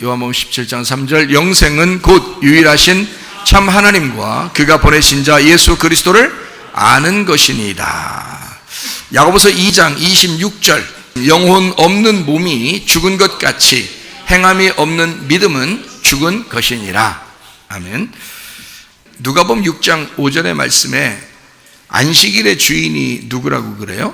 요한복음 17장 3절, 영생은 곧 유일하신 참 하나님과 그가 보내신 자 예수 그리스도를 아는 것이니이다. 야고보서 2장 26절, 영혼 없는 몸이 죽은 것 같이 행함이 없는 믿음은 죽은 것이니라. 아멘. 누가복음 6장 5절의 말씀에 안식일의 주인이 누구라고 그래요?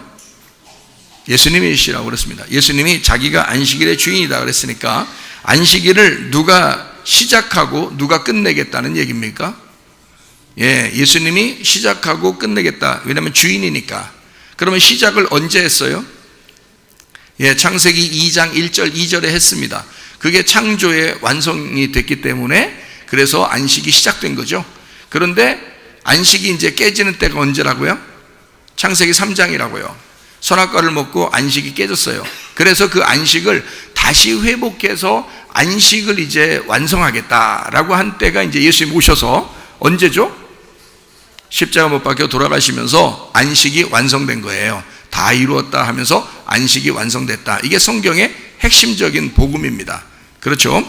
예수님이시라고 그랬습니다. 예수님이 자기가 안식일의 주인이다 그랬으니까 안식일을 누가 시작하고 누가 끝내겠다는 얘기입니까? 예, 예수님이 시작하고 끝내겠다. 왜냐하면 주인이니까. 그러면 시작을 언제 했어요? 예, 창세기 2장 1절 2절에 했습니다. 그게 창조의 완성이 됐기 때문에 그래서 안식이 시작된 거죠. 그런데 안식이 이제 깨지는 때가 언제라고요? 창세기 3장이라고요. 선악과를 먹고 안식이 깨졌어요. 그래서 그 안식을 다시 회복해서 안식을 이제 완성하겠다라고 한 때가 이제 예수님 오셔서 언제죠? 십자가 못 박혀 돌아가시면서 안식이 완성된 거예요. 다 이루었다 하면서 안식이 완성됐다. 이게 성경의 핵심적인 복음입니다. 그렇죠?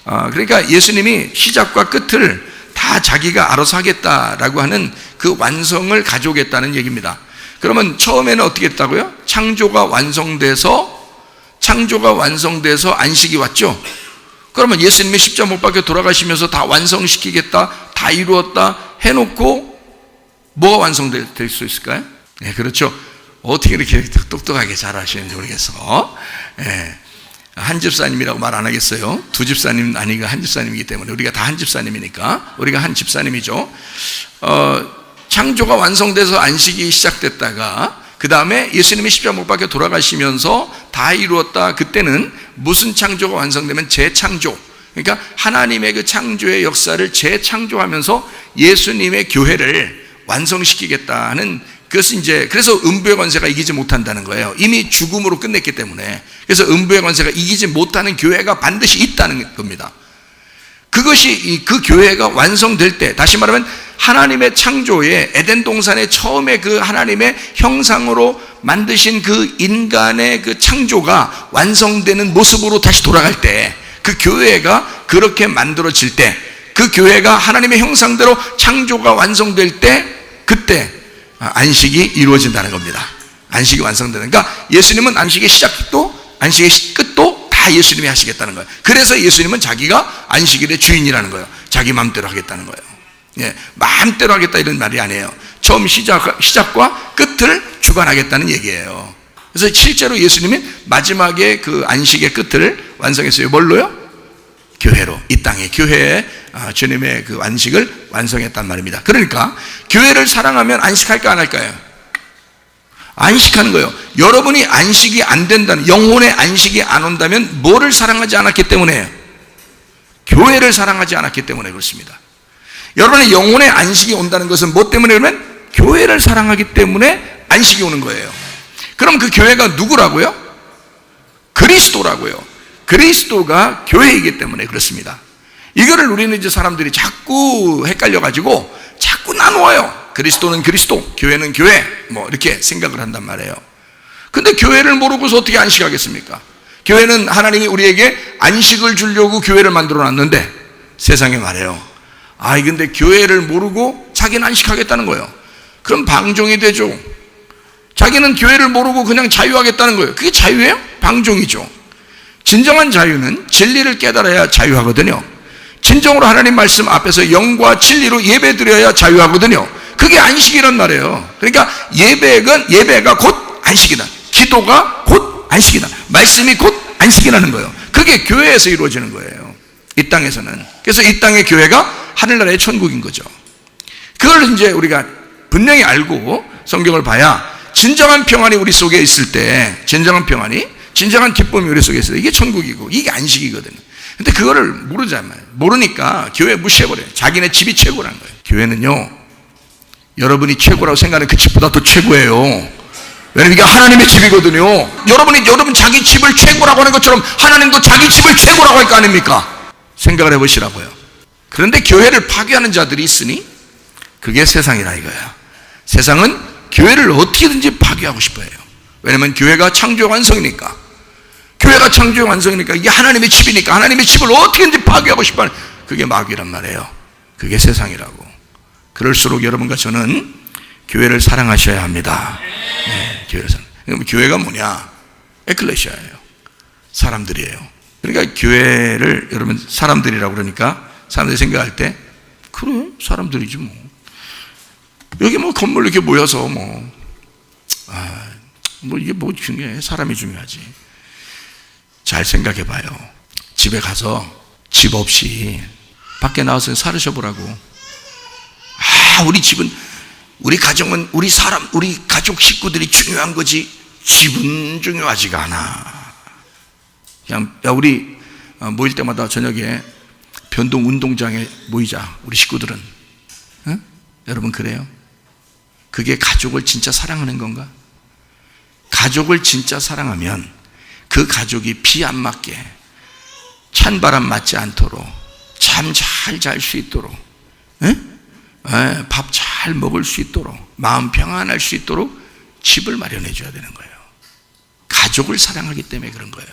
그러니까 예수님이 시작과 끝을 다 자기가 알아서 하겠다라고 하는 그 완성을 가져오겠다는 얘기입니다. 그러면 처음에는 어떻게 했다고요? 창조가 완성돼서 안식이 왔죠. 그러면 예수님이 십자가 못 박혀 돌아가시면서 다 완성시키겠다, 다 이루었다 해놓고 뭐가 완성될 수 있을까요? 네, 그렇죠. 어떻게 이렇게 똑똑하게 잘 하시는지 모르겠어. 네. 한 집사님이라고 말 안 하겠어요. 두 집사님 아니고 한 집사님이기 때문에 우리가 다 한 집사님이니까 우리가 한 집사님이죠. 창조가 완성돼서 안식이 시작됐다가 그 다음에 예수님이 십자가 못 박혀 돌아가시면서 다 이루었다. 그때는 무슨 창조가 완성되면 재창조, 그러니까 하나님의 그 창조의 역사를 재창조하면서 예수님의 교회를 완성시키겠다는, 그것은 이제 그래서 음부의 권세가 이기지 못한다는 거예요. 이미 죽음으로 끝냈기 때문에. 그래서 음부의 권세가 이기지 못하는 교회가 반드시 있다는 겁니다. 그것이 그 교회가 완성될 때, 다시 말하면 하나님의 창조에 에덴 동산의 처음에 그 하나님의 형상으로 만드신 그 인간의 그 창조가 완성되는 모습으로 다시 돌아갈 때, 그 교회가 그렇게 만들어질 때, 그 교회가 하나님의 형상대로 창조가 완성될 때, 그때 안식이 이루어진다는 겁니다. 안식이 완성되는, 그러니까 예수님은 안식의 시작도 안식의 끝도 다 예수님이 하시겠다는 거예요. 그래서 예수님은 자기가 안식일의 주인이라는 거예요. 자기 마음대로 하겠다는 거예요. 예, 마음대로 하겠다 이런 말이 아니에요. 처음 시작과 끝을 주관하겠다는 얘기예요. 그래서 실제로 예수님은 마지막에 그 안식의 끝을 완성했어요. 뭘로요? 교회로, 이 땅의 교회에 주님의 그 안식을 완성했단 말입니다. 그러니까 교회를 사랑하면 안식할까 안 할까요? 안식하는 거예요. 여러분이 안식이 안 된다는, 영혼의 안식이 안 온다면 뭐를 사랑하지 않았기 때문에? 교회를 사랑하지 않았기 때문에 그렇습니다. 여러분의 영혼의 안식이 온다는 것은 뭐 때문에? 그러면 교회를 사랑하기 때문에 안식이 오는 거예요. 그럼 그 교회가 누구라고요? 그리스도라고요. 그리스도가 교회이기 때문에 그렇습니다. 이거를 우리는 이제 사람들이 자꾸 헷갈려가지고 자꾸 나누어요. 그리스도는 그리스도, 교회는 교회, 뭐 이렇게 생각을 한단 말이에요. 근데 교회를 모르고서 어떻게 안식하겠습니까? 교회는 하나님이 우리에게 안식을 주려고 교회를 만들어 놨는데, 세상에 말해요, 근데 교회를 모르고 자기는 안식하겠다는 거예요. 그럼 방종이 되죠. 자기는 교회를 모르고 그냥 자유하겠다는 거예요. 그게 자유예요? 방종이죠. 진정한 자유는 진리를 깨달아야 자유하거든요. 진정으로 하나님 말씀 앞에서 영과 진리로 예배드려야 자유하거든요. 그게 안식이란 말이에요. 그러니까 예배가 곧 안식이다. 기도가 곧 안식이다. 말씀이 곧 안식이라는 거예요. 그게 교회에서 이루어지는 거예요. 이 땅에서는. 그래서 이 땅의 교회가 하늘나라의 천국인 거죠. 그걸 이제 우리가 분명히 알고 성경을 봐야 진정한 평안이 우리 속에 있을 때, 진정한 기쁨이 우리 속에 있을 때, 이게 천국이고 이게 안식이거든요. 근데 그거를 모르잖아요. 모르니까 교회 무시해버려요. 자기네 집이 최고라는 거예요. 교회는요, 여러분이 최고라고 생각하는 그 집보다 더 최고예요. 왜냐면 이게 하나님의 집이거든요. 여러분 자기 집을 최고라고 하는 것처럼 하나님도 자기 집을 최고라고 할 거 아닙니까? 생각을 해보시라고요. 그런데 교회를 파괴하는 자들이 있으니 그게 세상이라 이거야. 세상은 교회를 어떻게든지 파괴하고 싶어해요. 왜냐면 교회가 창조 완성이니까. 교회가 창조의 완성이니까 이게 하나님의 집이니까 하나님의 집을 어떻게든지 파괴하고 싶어 하는, 그게 마귀란 말이에요. 그게 세상이라고. 그럴수록 여러분과 저는 교회를 사랑하셔야 합니다. 네, 교회를 교회가 뭐냐? 에클레시아예요. 사람들이에요. 그러니까 교회를 여러분 사람들이라고 그러니까 사람들이 생각할 때 그래 사람들이지 뭐. 여기 뭐 건물 이렇게 모여서 뭐 이게 뭐 중요해? 사람이 중요하지. 잘 생각해 봐요. 집에 가서 집 없이 밖에 나와서 살으셔 보라고. 우리 집은, 우리 가정은, 우리 가족 식구들이 중요한 거지 집은 중요하지가 않아. 그냥 우리 모일 때마다 저녁에 변동 운동장에 모이자 우리 식구들은. 응? 여러분 그래요? 그게 가족을 진짜 사랑하는 건가? 가족을 진짜 사랑하면 그 가족이 비 안 맞게 찬바람 맞지 않도록 잠 잘 잘 수 있도록 밥 잘 먹을 수 있도록 마음 평안할 수 있도록 집을 마련해 줘야 되는 거예요. 가족을 사랑하기 때문에 그런 거예요.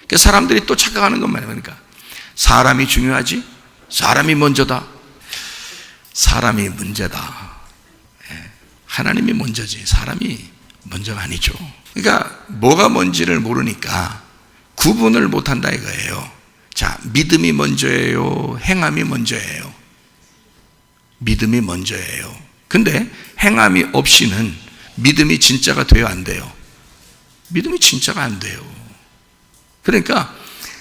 그러니까 사람들이 또 착각하는 건 말이니까 사람이 중요하지? 사람이 먼저다. 사람이 문제다. 하나님이 먼저지 사람이 먼저가 아니죠. 그러니까 뭐가 뭔지를 모르니까 구분을 못한다 이거예요. 자, 믿음이 먼저예요? 행함이 먼저예요? 믿음이 먼저예요. 근데 행함이 없이는 믿음이 진짜가 돼요, 안 돼요? 믿음이 진짜가 안 돼요. 그러니까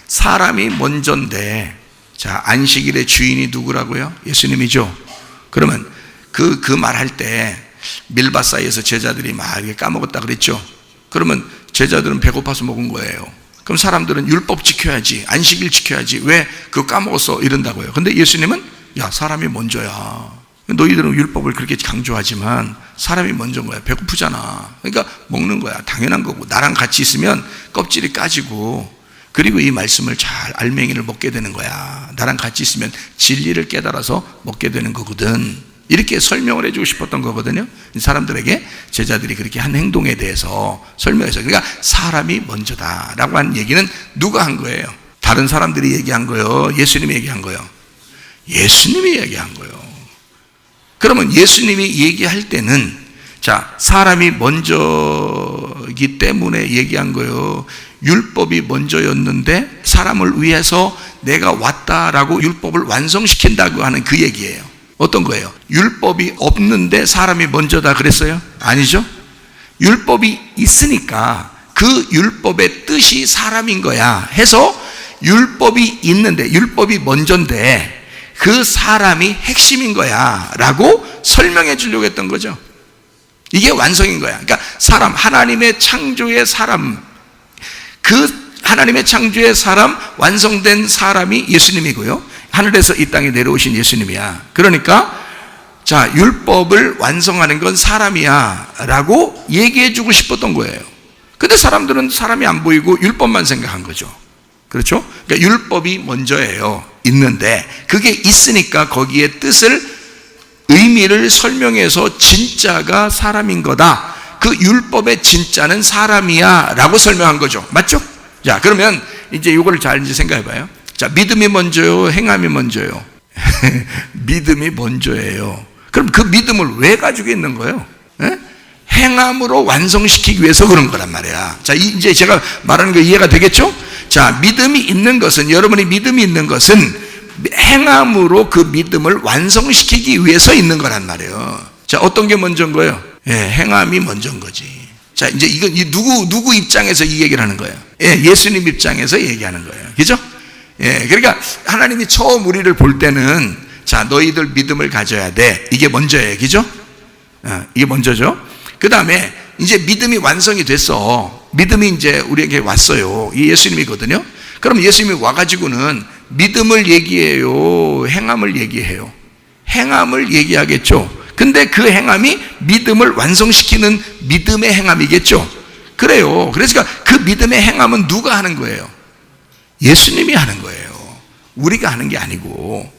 사람이 먼저인데, 자, 안식일의 주인이 누구라고요? 예수님이죠. 그러면 그 말할 때 밀밭 사이에서 제자들이 막 이렇게 까먹었다 그랬죠. 그러면 제자들은 배고파서 먹은 거예요. 그럼 사람들은 율법 지켜야지, 안식일 지켜야지, 왜 그거 까먹었어 이런다고요. 근데 예수님은 야, 사람이 먼저야. 너희들은 율법을 그렇게 강조하지만 사람이 먼저인 거야. 배고프잖아. 그러니까 먹는 거야. 당연한 거고. 나랑 같이 있으면 껍질이 까지고, 그리고 이 말씀을 잘 알맹이를 먹게 되는 거야. 나랑 같이 있으면 진리를 깨달아서 먹게 되는 거거든. 이렇게 설명을 해주고 싶었던 거거든요. 사람들에게 제자들이 그렇게 한 행동에 대해서 설명해서. 그러니까 사람이 먼저다라고 한 얘기는 누가 한 거예요? 다른 사람들이 얘기한 거예요? 예수님이 얘기한 거예요? 예수님이 얘기한 거예요. 그러면 예수님이 얘기할 때는, 자, 사람이 먼저이기 때문에 얘기한 거예요? 율법이 먼저였는데 사람을 위해서 내가 왔다라고 율법을 완성시킨다고 하는 그 얘기예요. 어떤 거예요? 율법이 없는데 사람이 먼저다 그랬어요? 아니죠. 율법이 있으니까 그 율법의 뜻이 사람인 거야 해서 율법이 있는데, 율법이 먼저인데 그 사람이 핵심인 거야 라고 설명해 주려고 했던 거죠. 이게 완성인 거야. 그러니까 사람, 하나님의 창조의 사람, 그 하나님의 창조의 사람, 완성된 사람이 예수님이고요. 하늘에서 이 땅에 내려오신 예수님이야. 그러니까 자, 율법을 완성하는 건 사람이야 라고 얘기해 주고 싶었던 거예요. 근데 사람들은 사람이 안 보이고 율법만 생각한 거죠. 그렇죠? 그러니까 율법이 먼저예요. 있는데 그게 있으니까 거기에 뜻을, 의미를 설명해서 진짜가 사람인 거다. 그 율법의 진짜는 사람이야 라고 설명한 거죠. 맞죠? 자, 그러면 이제 이거를 잘 이제 생각해 봐요. 자, 믿음이 먼저요? 행함이 먼저요? 믿음이 먼저예요. 그럼 그 믿음을 왜 가지고 있는 거예요? 에? 행함으로 완성시키기 위해서 그런 거란 말이야. 자, 이제 제가 말하는 거 이해가 되겠죠? 자, 믿음이 있는 것은, 여러분이 믿음이 있는 것은 행함으로 그 믿음을 완성시키기 위해서 있는 거란 말이에요. 자, 어떤 게 먼저인 거예요? 예, 행함이 먼저인 거지. 자, 이제 이건 누구 입장에서 이 얘기를 하는 거예요? 예, 예수님 입장에서 얘기하는 거예요. 그죠? 예, 그러니까 하나님이 처음 우리를 볼 때는, 자, 너희들 믿음을 가져야 돼. 이게 먼저예요. 그죠? 이게 먼저죠. 그 다음에 이제 믿음이 완성이 됐어. 믿음이 이제 우리에게 왔어요. 이 예수님이거든요. 그럼 예수님이 와가지고는 믿음을 얘기해요? 행함을 얘기해요? 행함을 얘기하겠죠. 근데 그 행함이 믿음을 완성시키는 믿음의 행함이겠죠. 그래요. 그래서 그 믿음의 행함은 누가 하는 거예요? 예수님이 하는 거예요. 우리가 하는 게 아니고.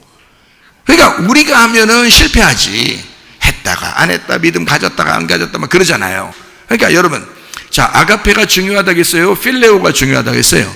그러니까 우리가 하면은 실패하지. 했다가 안 했다, 믿음 가졌다가 안 가졌다 막 그러잖아요. 그러니까 여러분, 자, 아가페가 중요하다겠어요? 필레오가 중요하다겠어요?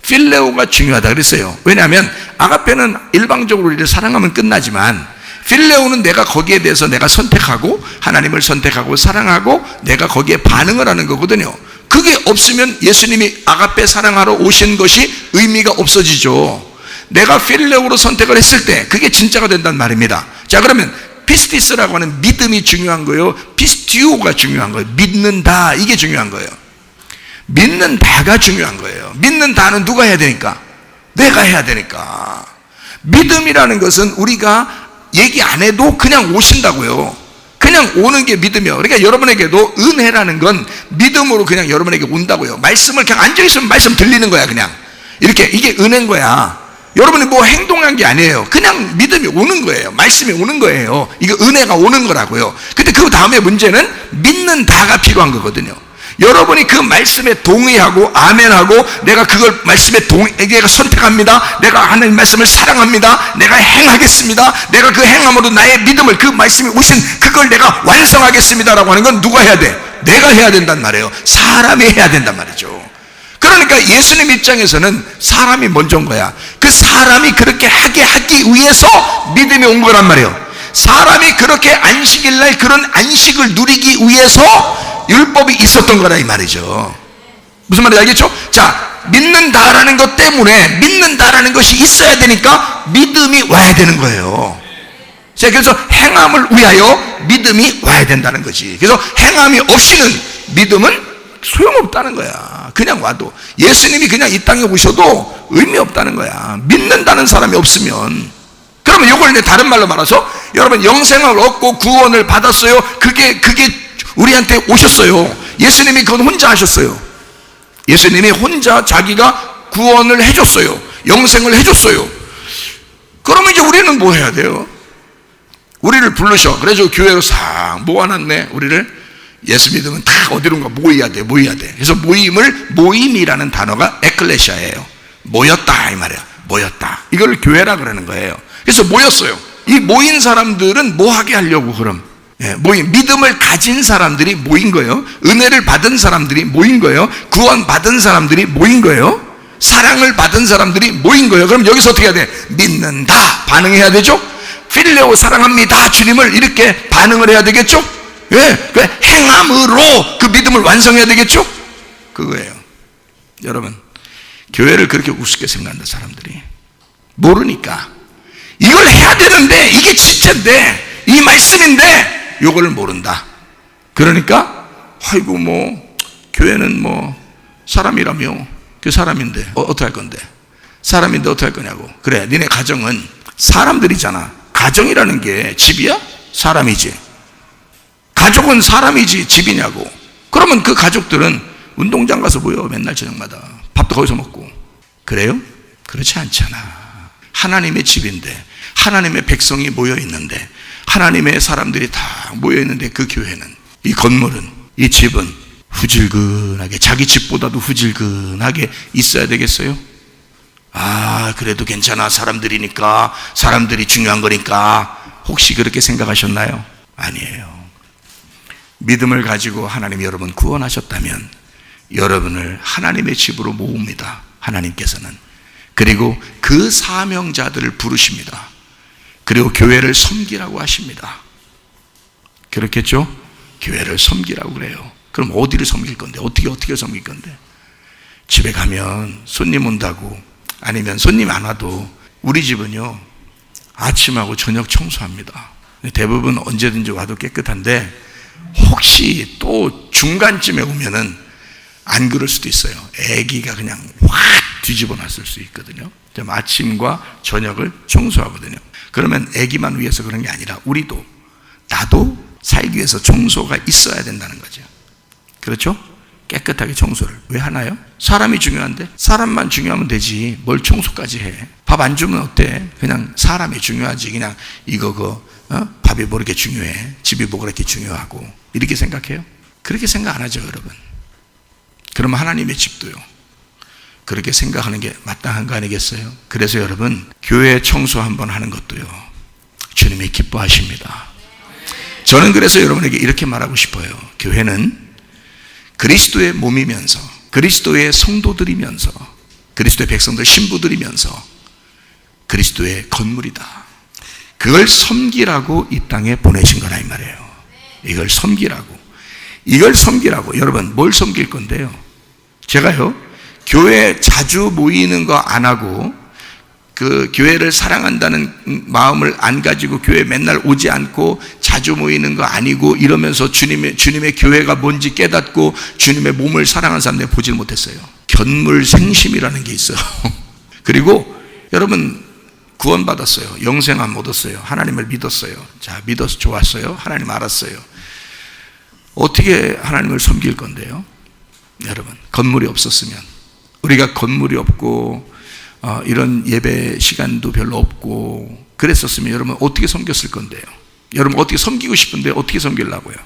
필레오가 중요하다 그랬어요. 왜냐하면 아가페는 일방적으로 우리를 사랑하면 끝나지만 필레오는 내가 거기에 대해서 내가 선택하고 하나님을 선택하고 사랑하고 내가 거기에 반응을 하는 거거든요. 그게 없으면 예수님이 아가페 사랑하러 오신 것이 의미가 없어지죠. 내가 필레오로 선택을 했을 때 그게 진짜가 된단 말입니다. 자, 그러면 피스티스라고 하는 믿음이 중요한 거예요? 피스티오가 중요한 거예요? 믿는다, 이게 중요한 거예요. 믿는다가 중요한 거예요. 믿는다는 누가 해야 되니까? 내가 해야 되니까. 믿음이라는 것은 우리가 얘기 안 해도 그냥 오신다고요. 그냥 오는 게 믿음이요. 그러니까 여러분에게도 은혜라는 건 믿음으로 그냥 여러분에게 온다고요. 말씀을 그냥 앉아있으면 말씀 들리는 거야. 그냥 이렇게, 이게 은혜인 거야. 여러분이 뭐 행동한 게 아니에요. 그냥 믿음이 오는 거예요. 말씀이 오는 거예요. 이거 은혜가 오는 거라고요. 근데 그 다음에 문제는 믿는다가 필요한 거거든요. 여러분이 그 말씀에 동의하고 아멘하고 내가 그걸 말씀에 내가 선택합니다. 내가 하나님 말씀을 사랑합니다. 내가 행하겠습니다. 내가 그 행함으로 나의 믿음을, 그 말씀이 오신 그걸 내가 완성하겠습니다라고 하는 건 누가 해야 돼? 내가 해야 된단 말이에요. 사람이 해야 된단 말이죠. 그러니까 예수님 입장에서는 사람이 먼저인 거야. 그 사람이 그렇게 하기 위해서 믿음이 온 거란 말이에요. 사람이 그렇게 안식일날 그런 안식을 누리기 위해서 율법이 있었던 거라 이 말이죠. 무슨 말인지 알겠죠? 자, 믿는다라는 것 때문에, 믿는다라는 것이 있어야 되니까 믿음이 와야 되는 거예요. 자, 그래서 행함을 위하여 믿음이 와야 된다는 거지. 그래서 행함이 없이는 믿음은 소용없다는 거야. 그냥 와도, 예수님이 그냥 이 땅에 오셔도 의미 없다는 거야. 믿는다는 사람이 없으면. 그러면 이걸 다른 말로 말해서, 여러분 영생을 얻고 구원을 받았어요. 그게 우리한테 오셨어요. 예수님이 그건 혼자 하셨어요. 예수님이 혼자 자기가 구원을 해줬어요. 영생을 해줬어요. 그러면 이제 우리는 뭐 해야 돼요? 우리를 부르셔. 그래서 교회로 싹 모아놨네. 우리를 예수 믿으면 다 어디론가 모여야 돼. 그래서 모임이라는 단어가 에클레시아예요. 모였다 이 말이야. 모였다. 이걸 교회라 그러는 거예요. 그래서 모였어요. 이 모인 사람들은 뭐 하게 하려고 그럼? 믿음을 가진 사람들이 모인 거예요. 은혜를 받은 사람들이 모인 거예요. 구원 받은 사람들이 모인 거예요. 사랑을 받은 사람들이 모인 거예요. 그럼 여기서 어떻게 해야 돼? 믿는다 반응해야 되죠. 필레오 사랑합니다 주님을 이렇게 반응을 해야 되겠죠. 그 행함으로 그 믿음을 완성해야 되겠죠. 그거예요. 여러분, 교회를 그렇게 우습게 생각한다 사람들이. 모르니까. 이걸 해야 되는데, 이게 진짜인데, 이 말씀인데 요거를 모른다. 그러니까 아이고 뭐 교회는 뭐 사람이라며. 그 사람인데 어떻게 할 건데? 사람인데 어떻게 할 거냐고. 그래, 니네 가정은 사람들이잖아. 가정이라는 게 집이야? 사람이지. 가족은 사람이지 집이냐고. 그러면 그 가족들은 운동장 가서 모여. 맨날 저녁마다 밥도 거기서 먹고. 그래요? 그렇지 않잖아. 하나님의 집인데, 하나님의 백성이 모여 있는데, 하나님의 사람들이 다 모여있는데, 그 교회는, 이 건물은, 이 집은 후질근하게, 자기 집보다도 후질근하게 있어야 되겠어요? 아, 그래도 괜찮아. 사람들이니까, 사람들이 중요한 거니까. 혹시 그렇게 생각하셨나요? 아니에요. 믿음을 가지고 하나님이 여러분 구원하셨다면 여러분을 하나님의 집으로 모읍니다. 하나님께서는. 그리고 그 사명자들을 부르십니다. 그리고 교회를 섬기라고 하십니다. 그렇겠죠? 교회를 섬기라고 그래요. 그럼 어디를 섬길 건데? 어떻게 섬길 건데? 집에 가면 손님 온다고, 아니면 손님 안 와도 우리 집은요 아침하고 저녁 청소합니다. 대부분 언제든지 와도 깨끗한데 혹시 또 중간쯤에 오면은 안 그럴 수도 있어요. 애기가 그냥 확 뒤집어 놨을 수 있거든요. 아침과 저녁을 청소하거든요. 그러면 애기만 위해서 그런 게 아니라 우리도, 나도 살기 위해서 청소가 있어야 된다는 거죠. 그렇죠? 깨끗하게 청소를 왜 하나요? 사람이 중요한데? 사람만 중요하면 되지 뭘 청소까지 해. 밥 안 주면 어때? 그냥 사람이 중요하지. 그냥 밥이 뭐 이렇게 중요해? 집이 뭐가 이렇게 중요하고 이렇게 생각해요? 그렇게 생각 안 하죠 여러분. 그러면 하나님의 집도요 그렇게 생각하는 게 마땅한 거 아니겠어요? 그래서 여러분, 교회 청소 한번 하는 것도요 주님이 기뻐하십니다. 저는 그래서 여러분에게 이렇게 말하고 싶어요. 교회는 그리스도의 몸이면서, 그리스도의 성도들이면서, 그리스도의 백성들 신부들이면서 그리스도의 건물이다. 그걸 섬기라고 이 땅에 보내신 거라 이 말이에요. 이걸 섬기라고. 이걸 섬기라고. 여러분, 뭘 섬길 건데요? 제가요, 교회 자주 모이는 거 안 하고 그 교회를 사랑한다는 마음을 안 가지고 교회 맨날 오지 않고 자주 모이는 거 아니고 이러면서 주님의 교회가 뭔지 깨닫고 주님의 몸을 사랑하는 사람들 보질 못했어요. 견물생심이라는 게 있어요. 그리고 여러분, 구원받았어요. 영생함 얻었어요. 하나님을 믿었어요. 자, 믿어서 좋았어요. 하나님 알았어요. 어떻게 하나님을 섬길 건데요? 여러분, 건물이 없었으면, 우리가 건물이 없고 이런 예배 시간도 별로 없고 그랬었으면 여러분 어떻게 섬겼을 건데요? 여러분 어떻게 섬기고 싶은데 어떻게 섬기려고요?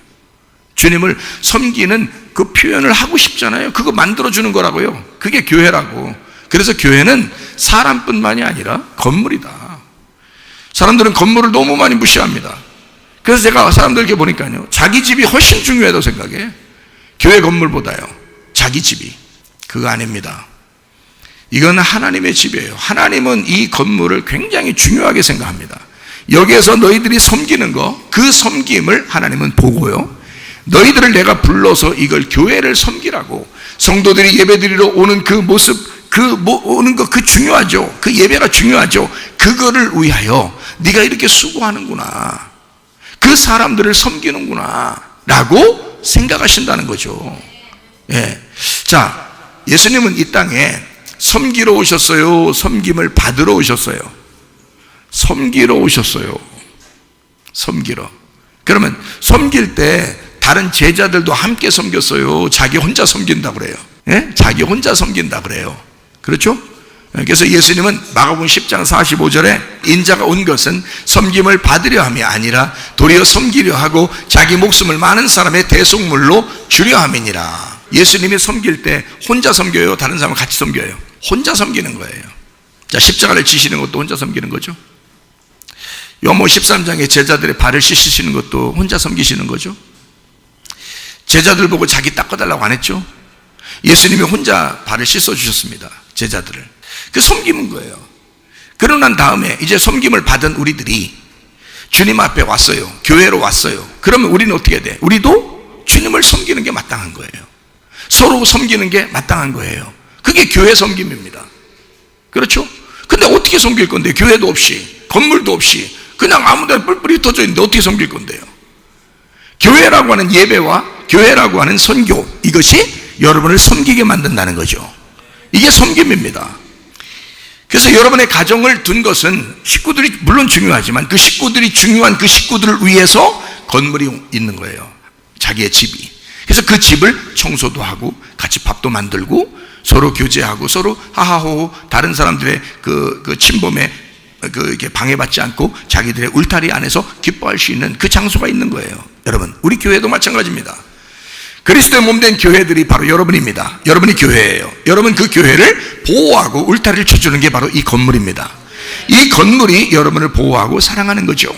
주님을 섬기는 그 표현을 하고 싶잖아요. 그거 만들어주는 거라고요. 그게 교회라고. 그래서 교회는 사람뿐만이 아니라 건물이다. 사람들은 건물을 너무 많이 무시합니다. 그래서 제가 사람들에게 보니까요, 자기 집이 훨씬 중요하다고 생각해. 교회 건물보다요. 자기 집이. 그거 아닙니다. 이건 하나님의 집이에요. 하나님은 이 건물을 굉장히 중요하게 생각합니다. 여기에서 너희들이 섬기는 거, 그 섬김을 하나님은 보고요, 너희들을 내가 불러서 이걸 교회를 섬기라고, 성도들이 예배드리러 오는 그 모습, 오는 거 그 중요하죠. 그 예배가 중요하죠. 그거를 위하여 네가 이렇게 수고하는구나, 그 사람들을 섬기는구나 라고 생각하신다는 거죠. 예. 자, 예수님은 이 땅에 섬기러 오셨어요? 섬김을 받으러 오셨어요? 섬기러 오셨어요. 섬기러. 그러면 섬길 때 다른 제자들도 함께 섬겼어요? 자기 혼자 섬긴다고 그래요? 예? 자기 혼자 섬긴다 그래요. 그렇죠? 그래서 예수님은 마가복음 10장 45절에 인자가 온 것은 섬김을 받으려 함이 아니라 도리어 섬기려 하고 자기 목숨을 많은 사람의 대속물로 주려 함이니라. 예수님이 섬길 때 혼자 섬겨요? 다른 사람을 같이 섬겨요? 혼자 섬기는 거예요. 자, 십자가를 지시는 것도 혼자 섬기는 거죠. 요한복음 13장에 제자들의 발을 씻으시는 것도 혼자 섬기시는 거죠. 제자들 보고 자기 닦아달라고 안 했죠. 예수님이 혼자 발을 씻어주셨습니다. 제자들을. 그 섬기는 거예요. 그러고 난 다음에 이제 섬김을 받은 우리들이 주님 앞에 왔어요. 교회로 왔어요. 그러면 우리는 어떻게 돼? 우리도 주님을 섬기는 게 마땅한 거예요. 서로 섬기는 게 마땅한 거예요. 그게 교회 섬김입니다. 그렇죠? 근데 어떻게 섬길 건데요? 교회도 없이, 건물도 없이 그냥 아무 데나 뿔뿔이 흩어져 있는데 어떻게 섬길 건데요? 교회라고 하는 예배와 교회라고 하는 선교, 이것이 여러분을 섬기게 만든다는 거죠. 이게 섬김입니다. 그래서 여러분의 가정을 둔 것은 식구들이 물론 중요하지만 그 식구들이 중요한 그 식구들을 위해서 건물이 있는 거예요. 자기의 집이. 그래서 그 집을 청소도 하고 같이 밥도 만들고 서로 교제하고 서로 하하호호 다른 사람들의 그 침범에 이렇게 방해받지 않고 자기들의 울타리 안에서 기뻐할 수 있는 그 장소가 있는 거예요. 여러분, 우리 교회도 마찬가지입니다. 그리스도의 몸된 교회들이 바로 여러분입니다. 여러분이 교회예요. 여러분 그 교회를 보호하고 울타리를 쳐주는 게 바로 이 건물입니다. 이 건물이 여러분을 보호하고 사랑하는 거죠.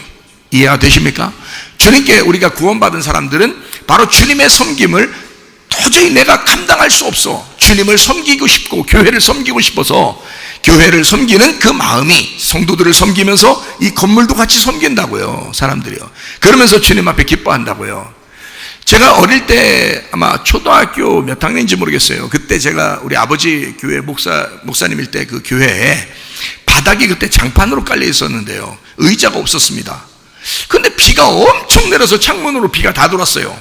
이해가 되십니까? 주님께 우리가 구원받은 사람들은 바로 주님의 섬김을 도저히 내가 감당할 수 없어, 주님을 섬기고 싶고 교회를 섬기고 싶어서 교회를 섬기는 그 마음이 성도들을 섬기면서 이 건물도 같이 섬긴다고요. 사람들이요. 그러면서 주님 앞에 기뻐한다고요. 제가 어릴 때 아마 초등학교 몇 학년인지 모르겠어요. 그때 제가 우리 아버지 교회 목사님일 때 그 교회에 바닥이 그때 장판으로 깔려 있었는데요, 의자가 없었습니다. 근데 비가 엄청 내려서 창문으로 비가 다 돌았어요.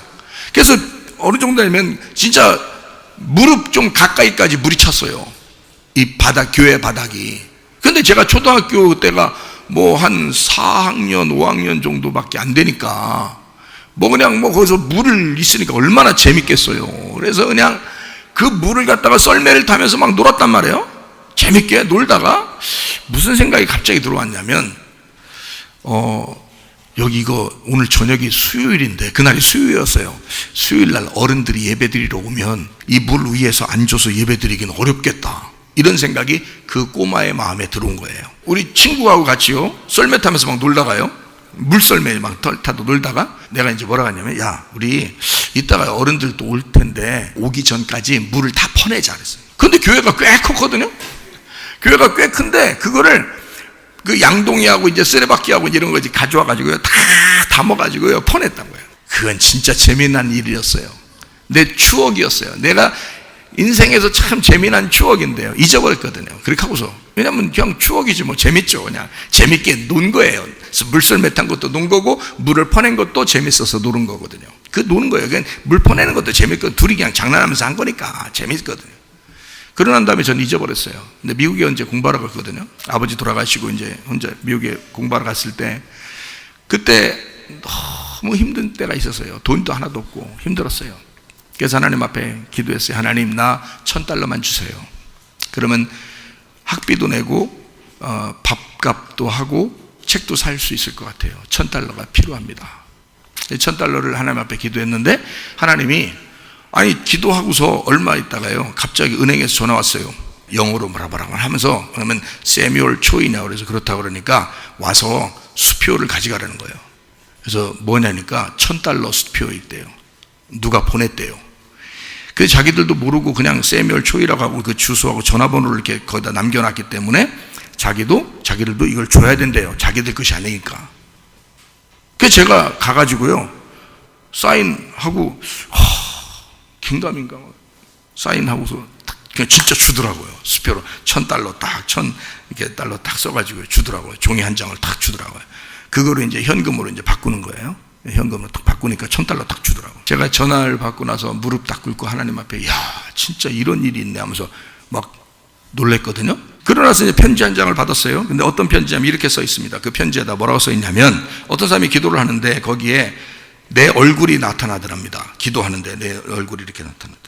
그래서 어느 정도 되면 진짜 무릎 좀 가까이까지 물이 찼어요, 이 바닥, 교회 바닥이. 근데 제가 초등학교 때가 뭐 한 4학년 5학년 정도밖에 안 되니까 그냥 거기서 물을 있으니까 얼마나 재밌겠어요. 그래서 그냥 그 물을 갖다가 썰매를 타면서 막 놀았단 말이에요. 재밌게 놀다가 무슨 생각이 갑자기 들어왔냐면, 여기 이거 오늘 저녁이 수요일인데, 그날이 수요일이었어요. 수요일날 어른들이 예배드리러 오면 이 물 위에서 앉아서 예배드리기는 어렵겠다, 이런 생각이 그 꼬마의 마음에 들어온 거예요. 우리 친구하고 같이요 썰매 타면서 막 놀다가요, 물썰매 막 타도 놀다가 내가 이제 뭐라고 하냐면, 야, 우리 이따가 어른들도 올 텐데 오기 전까지 물을 다 퍼내자 그랬어요. 근데 교회가 꽤 컸거든요. 교회가 꽤 큰데 그거를 그 양동이하고 이제 쓰레받기하고 이런 거 가져와가지고요, 다 담아가지고요 퍼냈던 거예요. 그건 진짜 재미난 일이었어요. 내 추억이었어요. 내가 인생에서 참 재미난 추억인데요, 잊어버렸거든요. 그렇게 하고서, 왜냐면 그냥 추억이지 뭐, 재밌죠. 그냥 재밌게 논 거예요. 물썰매 탄 것도 논 거고 물을 퍼낸 것도 재밌어서 노는 거거든요. 그 노는 거예요. 그냥 물 퍼내는 것도 재밌고, 둘이 그냥 장난하면서 한 거니까 재밌거든요. 그러고 난 다음에 전 잊어버렸어요. 근데 미국에 이제 공부하러 갔거든요. 아버지 돌아가시고 이제 혼자 미국에 공부하러 갔을 때, 그때 너무 힘든 때가 있었어요. 돈도 하나도 없고 힘들었어요. 그래서 하나님 앞에 기도했어요. 하나님, 나 $1,000만 주세요. 그러면 학비도 내고 밥값도 하고 책도 살 수 있을 것 같아요. $1,000가 필요합니다. $1,000를 하나님 앞에 기도했는데, 하나님이, 아니 기도하고서 얼마 있다가요 갑자기 은행에서 전화 왔어요. 영어로 뭐라고 하면서, 그러면 세뮤얼 초이냐 그래서 그렇다고 그러니까 와서 수표를 가져가라는 거예요. 그래서 뭐냐니까 $1,000 수표 있대요. 누가 보냈대요. 그래서 자기들도 모르고 그냥 세뮤얼 초이라고 하고 그 주소하고 전화번호를 이렇게 거기다 남겨놨기 때문에 자기들도 이걸 줘야 된대요. 자기들 것이 아니니까. 그래서 제가 가가지고요 사인하고, 긴가민가 사인하고서 그냥 진짜 주더라고요. 수표로 $1,000 딱, $1,000 딱 써가지고 주더라고요. 종이 한 장을 딱 주더라고요. 그거를 이제 현금으로 이제 바꾸는 거예요. 현금으로 딱 바꾸니까 $1,000 딱 주더라고요. 제가 전화를 받고 나서 무릎 딱 꿇고 하나님 앞에, 야, 진짜 이런 일이 있네 하면서 막 놀랬거든요. 그러고 나서 이제 편지 한 장을 받았어요. 근데 어떤 편지냐면 이렇게 써 있습니다. 그 편지에다 뭐라고 써 있냐면, 어떤 사람이 기도를 하는데 거기에 내 얼굴이 나타나더랍니다. 기도하는데 내 얼굴이 이렇게 나타나더랍니다.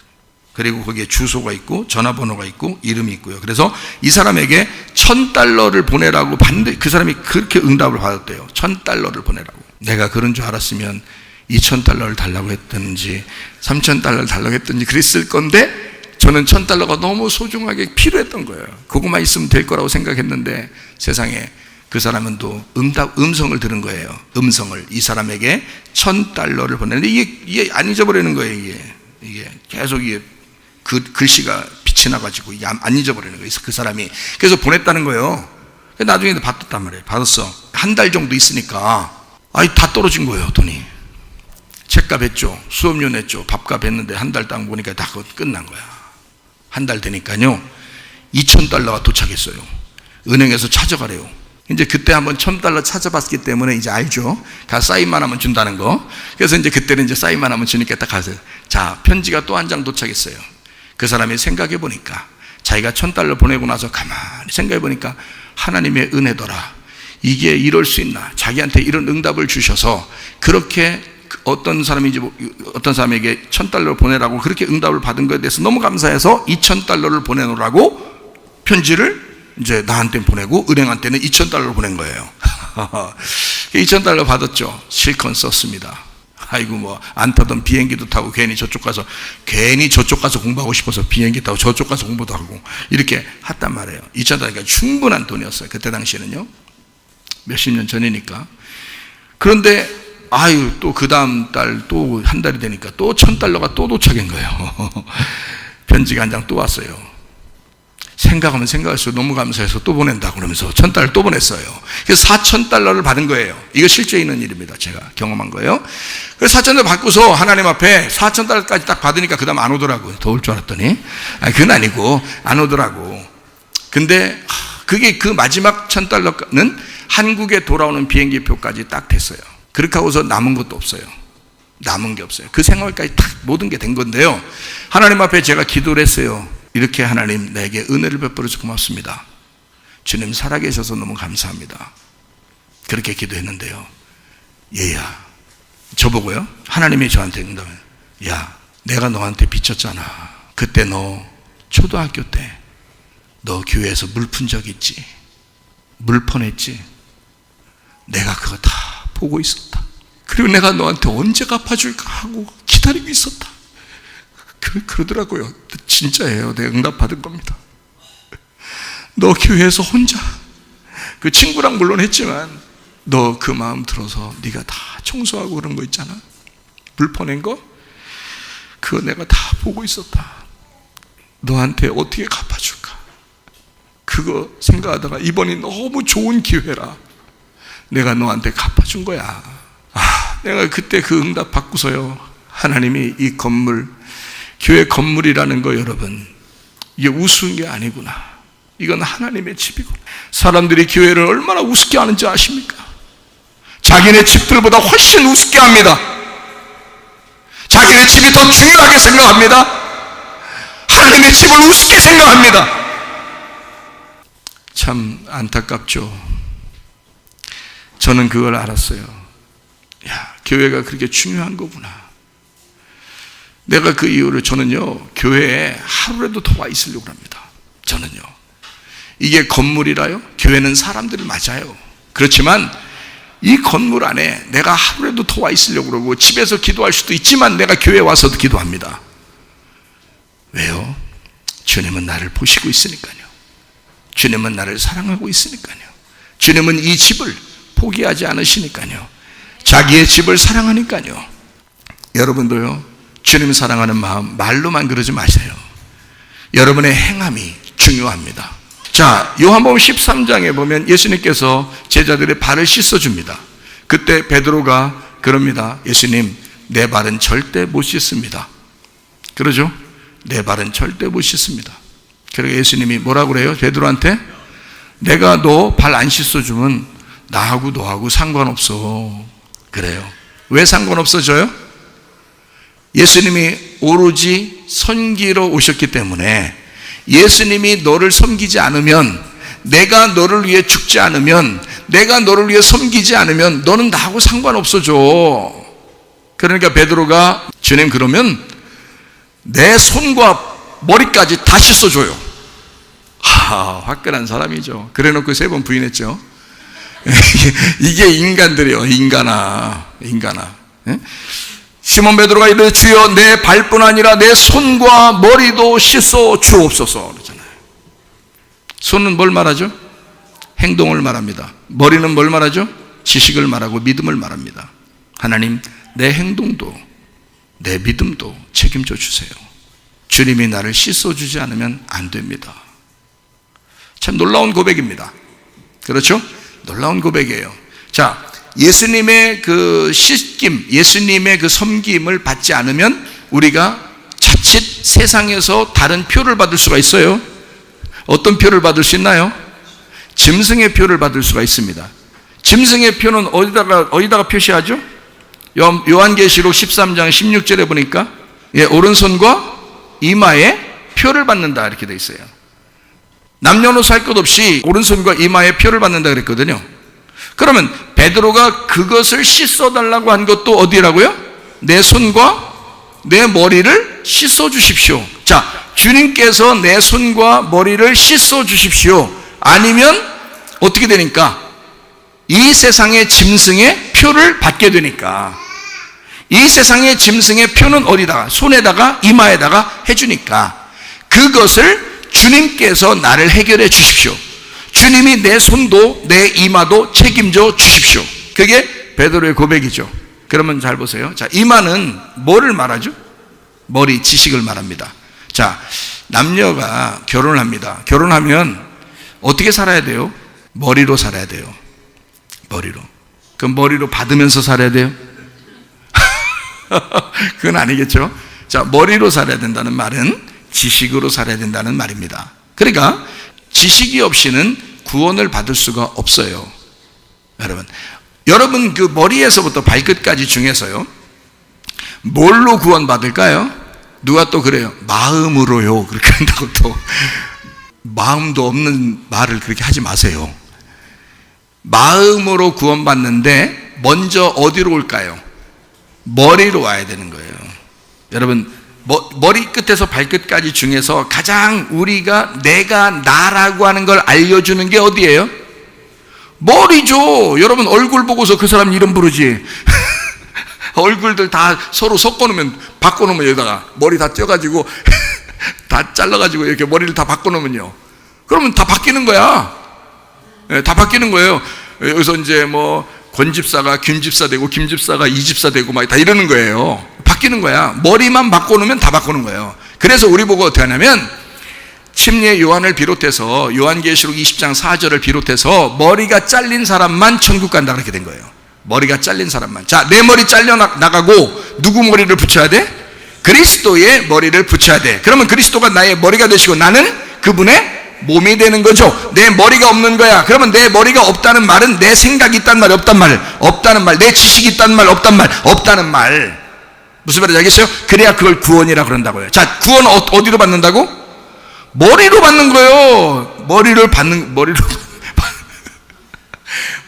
그리고 거기에 주소가 있고 전화번호가 있고 이름이 있고요. 그래서 이 사람에게 $1,000를 보내라고, 그 사람이 그렇게 응답을 받았대요. $1,000를 보내라고. 내가 그런 줄 알았으면 $2,000를 달라고 했든지 $3,000를 달라고 했든지 그랬을 건데, 저는 $1,000가 너무 소중하게 필요했던 거예요. 그것만 있으면 될 거라고 생각했는데, 세상에 그 사람은 또 음성을 들은 거예요. 음성을. 이 사람에게 $1,000를 보내는데 이게 안 잊어버리는 거예요. 이게 계속 이게 그 글씨가 빛이 나가지고 안 잊어버리는 거예요. 그 사람이. 그래서 보냈다는 거예요. 나중에 받았단 말이에요. 받았어. 한 달 정도 있으니까, 다 떨어진 거예요, 돈이. 책값 했죠. 수업료 냈죠. 밥값 했는데 한 달 딱 보니까 다 끝난 거야. 한 달 되니까요 $2,000가 도착했어요. 은행에서 찾아가래요. 이제 그때 한번 $1,000 찾아봤기 때문에 이제 알죠. 가 사인만 하면 준다는 거. 그래서 이제 그때는 이제 사인만 하면 주니까 딱 가세요. 자, 편지가 또 한 장 도착했어요. 그 사람이 생각해 보니까, 자기가 $1,000 보내고 나서 가만히 생각해 보니까, 하나님의 은혜더라. 이게 이럴 수 있나? 자기한테 이런 응답을 주셔서 그렇게 어떤 사람에게 $1,000를 보내라고 그렇게 응답을 받은 것에 대해서 너무 감사해서 $2,000를 보내놓으라고 편지를 이제 나한테 보내고 은행한테는 $2,000를 보낸 거예요. $2,000 받았죠. 실컷 썼습니다. 아이고 뭐 안 타던 비행기도 타고 괜히 저쪽 가서 공부하고 싶어서 비행기 타고 저쪽 가서 공부도 하고 이렇게 했단 말이에요. $2,000이니까 충분한 돈이었어요. 그때 당시에는요. 몇십 년 전이니까. 그런데 또 그 다음 달 또 한 달이 되니까 또 $1,000가 또 도착한 거예요. 편지가 한 장 또 왔어요. 생각하면 생각할수록 너무 감사해서 또 보낸다 그러면서 $1,000을 또 보냈어요. 그래서 $4,000을 받은 거예요. 이거 실제 있는 일입니다. 제가 경험한 거예요. 그래서 $4,000 받고서 하나님 앞에 $4,000까지 딱 받으니까 그 다음 안 오더라고요. 더 올 줄 알았더니. 그건 아니고 안 오더라고. 근데 그게 그 마지막 $1,000는 한국에 돌아오는 비행기표까지 딱 됐어요. 그렇게 하고서 남은 것도 없어요. 남은 게 없어요. 그 생활까지 딱 모든 게 된 건데요. 하나님 앞에 제가 기도를 했어요. 이렇게 하나님 내게 은혜를 베풀어서 고맙습니다. 주님 살아계셔서 너무 감사합니다. 그렇게 기도했는데요. 얘야, 저보고요. 하나님이 저한테 응답해. 야, 내가 너한테 비쳤잖아. 그때 너 초등학교 때 너 교회에서 물 푼 적 있지? 물 퍼냈지? 내가 그거 다 보고 있었다. 그리고 내가 너한테 언제 갚아줄까 하고 기다리고 있었다. 그러더라고요. 진짜예요. 내가 응답 받은 겁니다. 너 교회에서 혼자, 그 친구랑 물론 했지만 너 그 마음 들어서 네가 다 청소하고 그런 거 있잖아, 물 퍼낸 거, 그거 내가 다 보고 있었다. 너한테 어떻게 갚아줄까? 그거 생각하다가 이번이 너무 좋은 기회라 내가 너한테 갚아준 거야. 내가 그때 그 응답 받고서요, 하나님이 이 건물, 교회 건물이라는 거, 여러분, 이게 우스운 게 아니구나, 이건 하나님의 집이구나. 사람들이 교회를 얼마나 우습게 하는지 아십니까? 자기네 집들보다 훨씬 우습게 합니다. 자기네 집이 더 중요하게 생각합니다. 하나님의 집을 우습게 생각합니다. 참 안타깝죠. 저는 그걸 알았어요. 야, 교회가 그렇게 중요한 거구나. 내가 그 이후로 저는요, 교회에 하루라도 더 와 있으려고 합니다. 저는요, 이게 건물이라요? 교회는 사람들이 맞아요. 그렇지만 이 건물 안에 내가 하루라도 더 와 있으려고 그러고, 집에서 기도할 수도 있지만 내가 교회에 와서도 기도합니다. 왜요? 주님은 나를 보시고 있으니까요. 주님은 나를 사랑하고 있으니까요. 주님은 이 집을 포기하지 않으시니까요. 자기의 집을 사랑하니까요. 여러분도요, 주님 사랑하는 마음 말로만 그러지 마세요. 여러분의 행함이 중요합니다. 자, 요한복음 13장에 보면 예수님께서 제자들의 발을 씻어줍니다. 그때 베드로가 그럽니다. 예수님, 내 발은 절대 못 씻습니다. 그러죠? 내 발은 절대 못 씻습니다. 그리고 예수님이 뭐라고 그래요? 베드로한테, 내가 너 발 안 씻어주면 나하고 너하고 상관없어. 그래요. 왜 상관없어져요? 예수님이 오로지 섬기러 오셨기 때문에, 예수님이 너를 섬기지 않으면, 내가 너를 위해 죽지 않으면, 내가 너를 위해 섬기지 않으면 너는 나하고 상관없어져. 그러니까 베드로가, 주님 그러면 내 손과 머리까지 다 씻어줘요. 화끈한 사람이죠. 그래놓고 3번 부인했죠. 이게 인간들이에요. 인간아. 시몬 베드로가 이르되 주여, 내 발뿐 아니라 내 손과 머리도 씻어 주옵소서 그러잖아요. 손은 뭘 말하죠? 행동을 말합니다. 머리는 뭘 말하죠? 지식을 말하고 믿음을 말합니다. 하나님, 내 행동도 내 믿음도 책임져 주세요. 주님이 나를 씻어주지 않으면 안 됩니다. 참 놀라운 고백입니다. 그렇죠? 놀라운 고백이에요. 자, 예수님의 그 씻김, 예수님의 그 섬김을 받지 않으면 우리가 자칫 세상에서 다른 표를 받을 수가 있어요. 어떤 표를 받을 수 있나요? 짐승의 표를 받을 수가 있습니다. 짐승의 표는 어디다가 표시하죠? 요한계시록 13장 16절에 보니까, 오른손과 이마에 표를 받는다 이렇게 돼 있어요. 남녀노소 할 것 없이 오른손과 이마에 표를 받는다 그랬거든요. 그러면 베드로가 그것을 씻어달라고 한 것도 어디라고요? 내 손과 내 머리를 씻어 주십시오. 자, 주님께서 내 손과 머리를 씻어 주십시오. 아니면 어떻게 되니까? 이 세상의 짐승의 표를 받게 되니까. 이 세상의 짐승의 표는 어디다가? 손에다가 이마에다가 해주니까 그것을 주님께서 나를 해결해 주십시오. 주님이 내 손도 내 이마도 책임져 주십시오. 그게 베드로의 고백이죠. 그러면 잘 보세요. 자, 이마는 뭐를 말하죠? 머리, 지식을 말합니다. 자, 남녀가 결혼을 합니다. 결혼하면 어떻게 살아야 돼요? 머리로 살아야 돼요. 머리로. 그럼 머리로 받으면서 살아야 돼요? 그건 아니겠죠. 자, 머리로 살아야 된다는 말은 지식으로 살아야 된다는 말입니다. 그러니까 지식이 없이는 구원을 받을 수가 없어요. 여러분 그 머리에서부터 발끝까지 중에서요, 뭘로 구원받을까요? 누가 또 그래요. 마음으로요. 그렇게 한다고 또 마음도 없는 말을 그렇게 하지 마세요. 마음으로 구원받는데 먼저 어디로 올까요? 머리로 와야 되는 거예요. 여러분, 머리 끝에서 발끝까지 중에서 가장 우리가 내가 나라고 하는 걸 알려주는 게 어디예요? 머리죠. 여러분 얼굴 보고서 그 사람 이름 부르지. 얼굴들 다 서로 섞어놓으면, 바꿔놓으면 여기다가 머리 다 떼어가지고 다 잘라가지고 이렇게 머리를 다 바꿔놓으면요, 그러면 다 바뀌는 거야. 다 바뀌는 거예요. 여기서 이제 뭐 권 집사가 김 집사 되고 김 집사가 이 집사 되고 막 다 이러는 거예요. 바뀌는 거야. 머리만 바꿔놓으면 다 바꾸는 거예요. 그래서 우리 보고 어떻게 하냐면 침례 요한을 비롯해서 요한계시록 20장 4절을 비롯해서 머리가 잘린 사람만 천국 간다 그렇게 된 거예요. 머리가 잘린 사람만. 자, 내 머리 잘려 나가고 누구 머리를 붙여야 돼? 그리스도의 머리를 붙여야 돼. 그러면 그리스도가 나의 머리가 되시고 나는 그분의 몸이 되는 거죠. 내 머리가 없는 거야. 그러면 내 머리가 없다는 말은 내 생각이 있단 말, 없단 말, 없다는 말, 내 지식이 있단 말, 없단 말, 없다는 말. 무슨 말인지 알겠어요? 그래야 그걸 구원이라 그런다고요. 자, 구원 어디로 받는다고? 머리로 받는 거예요.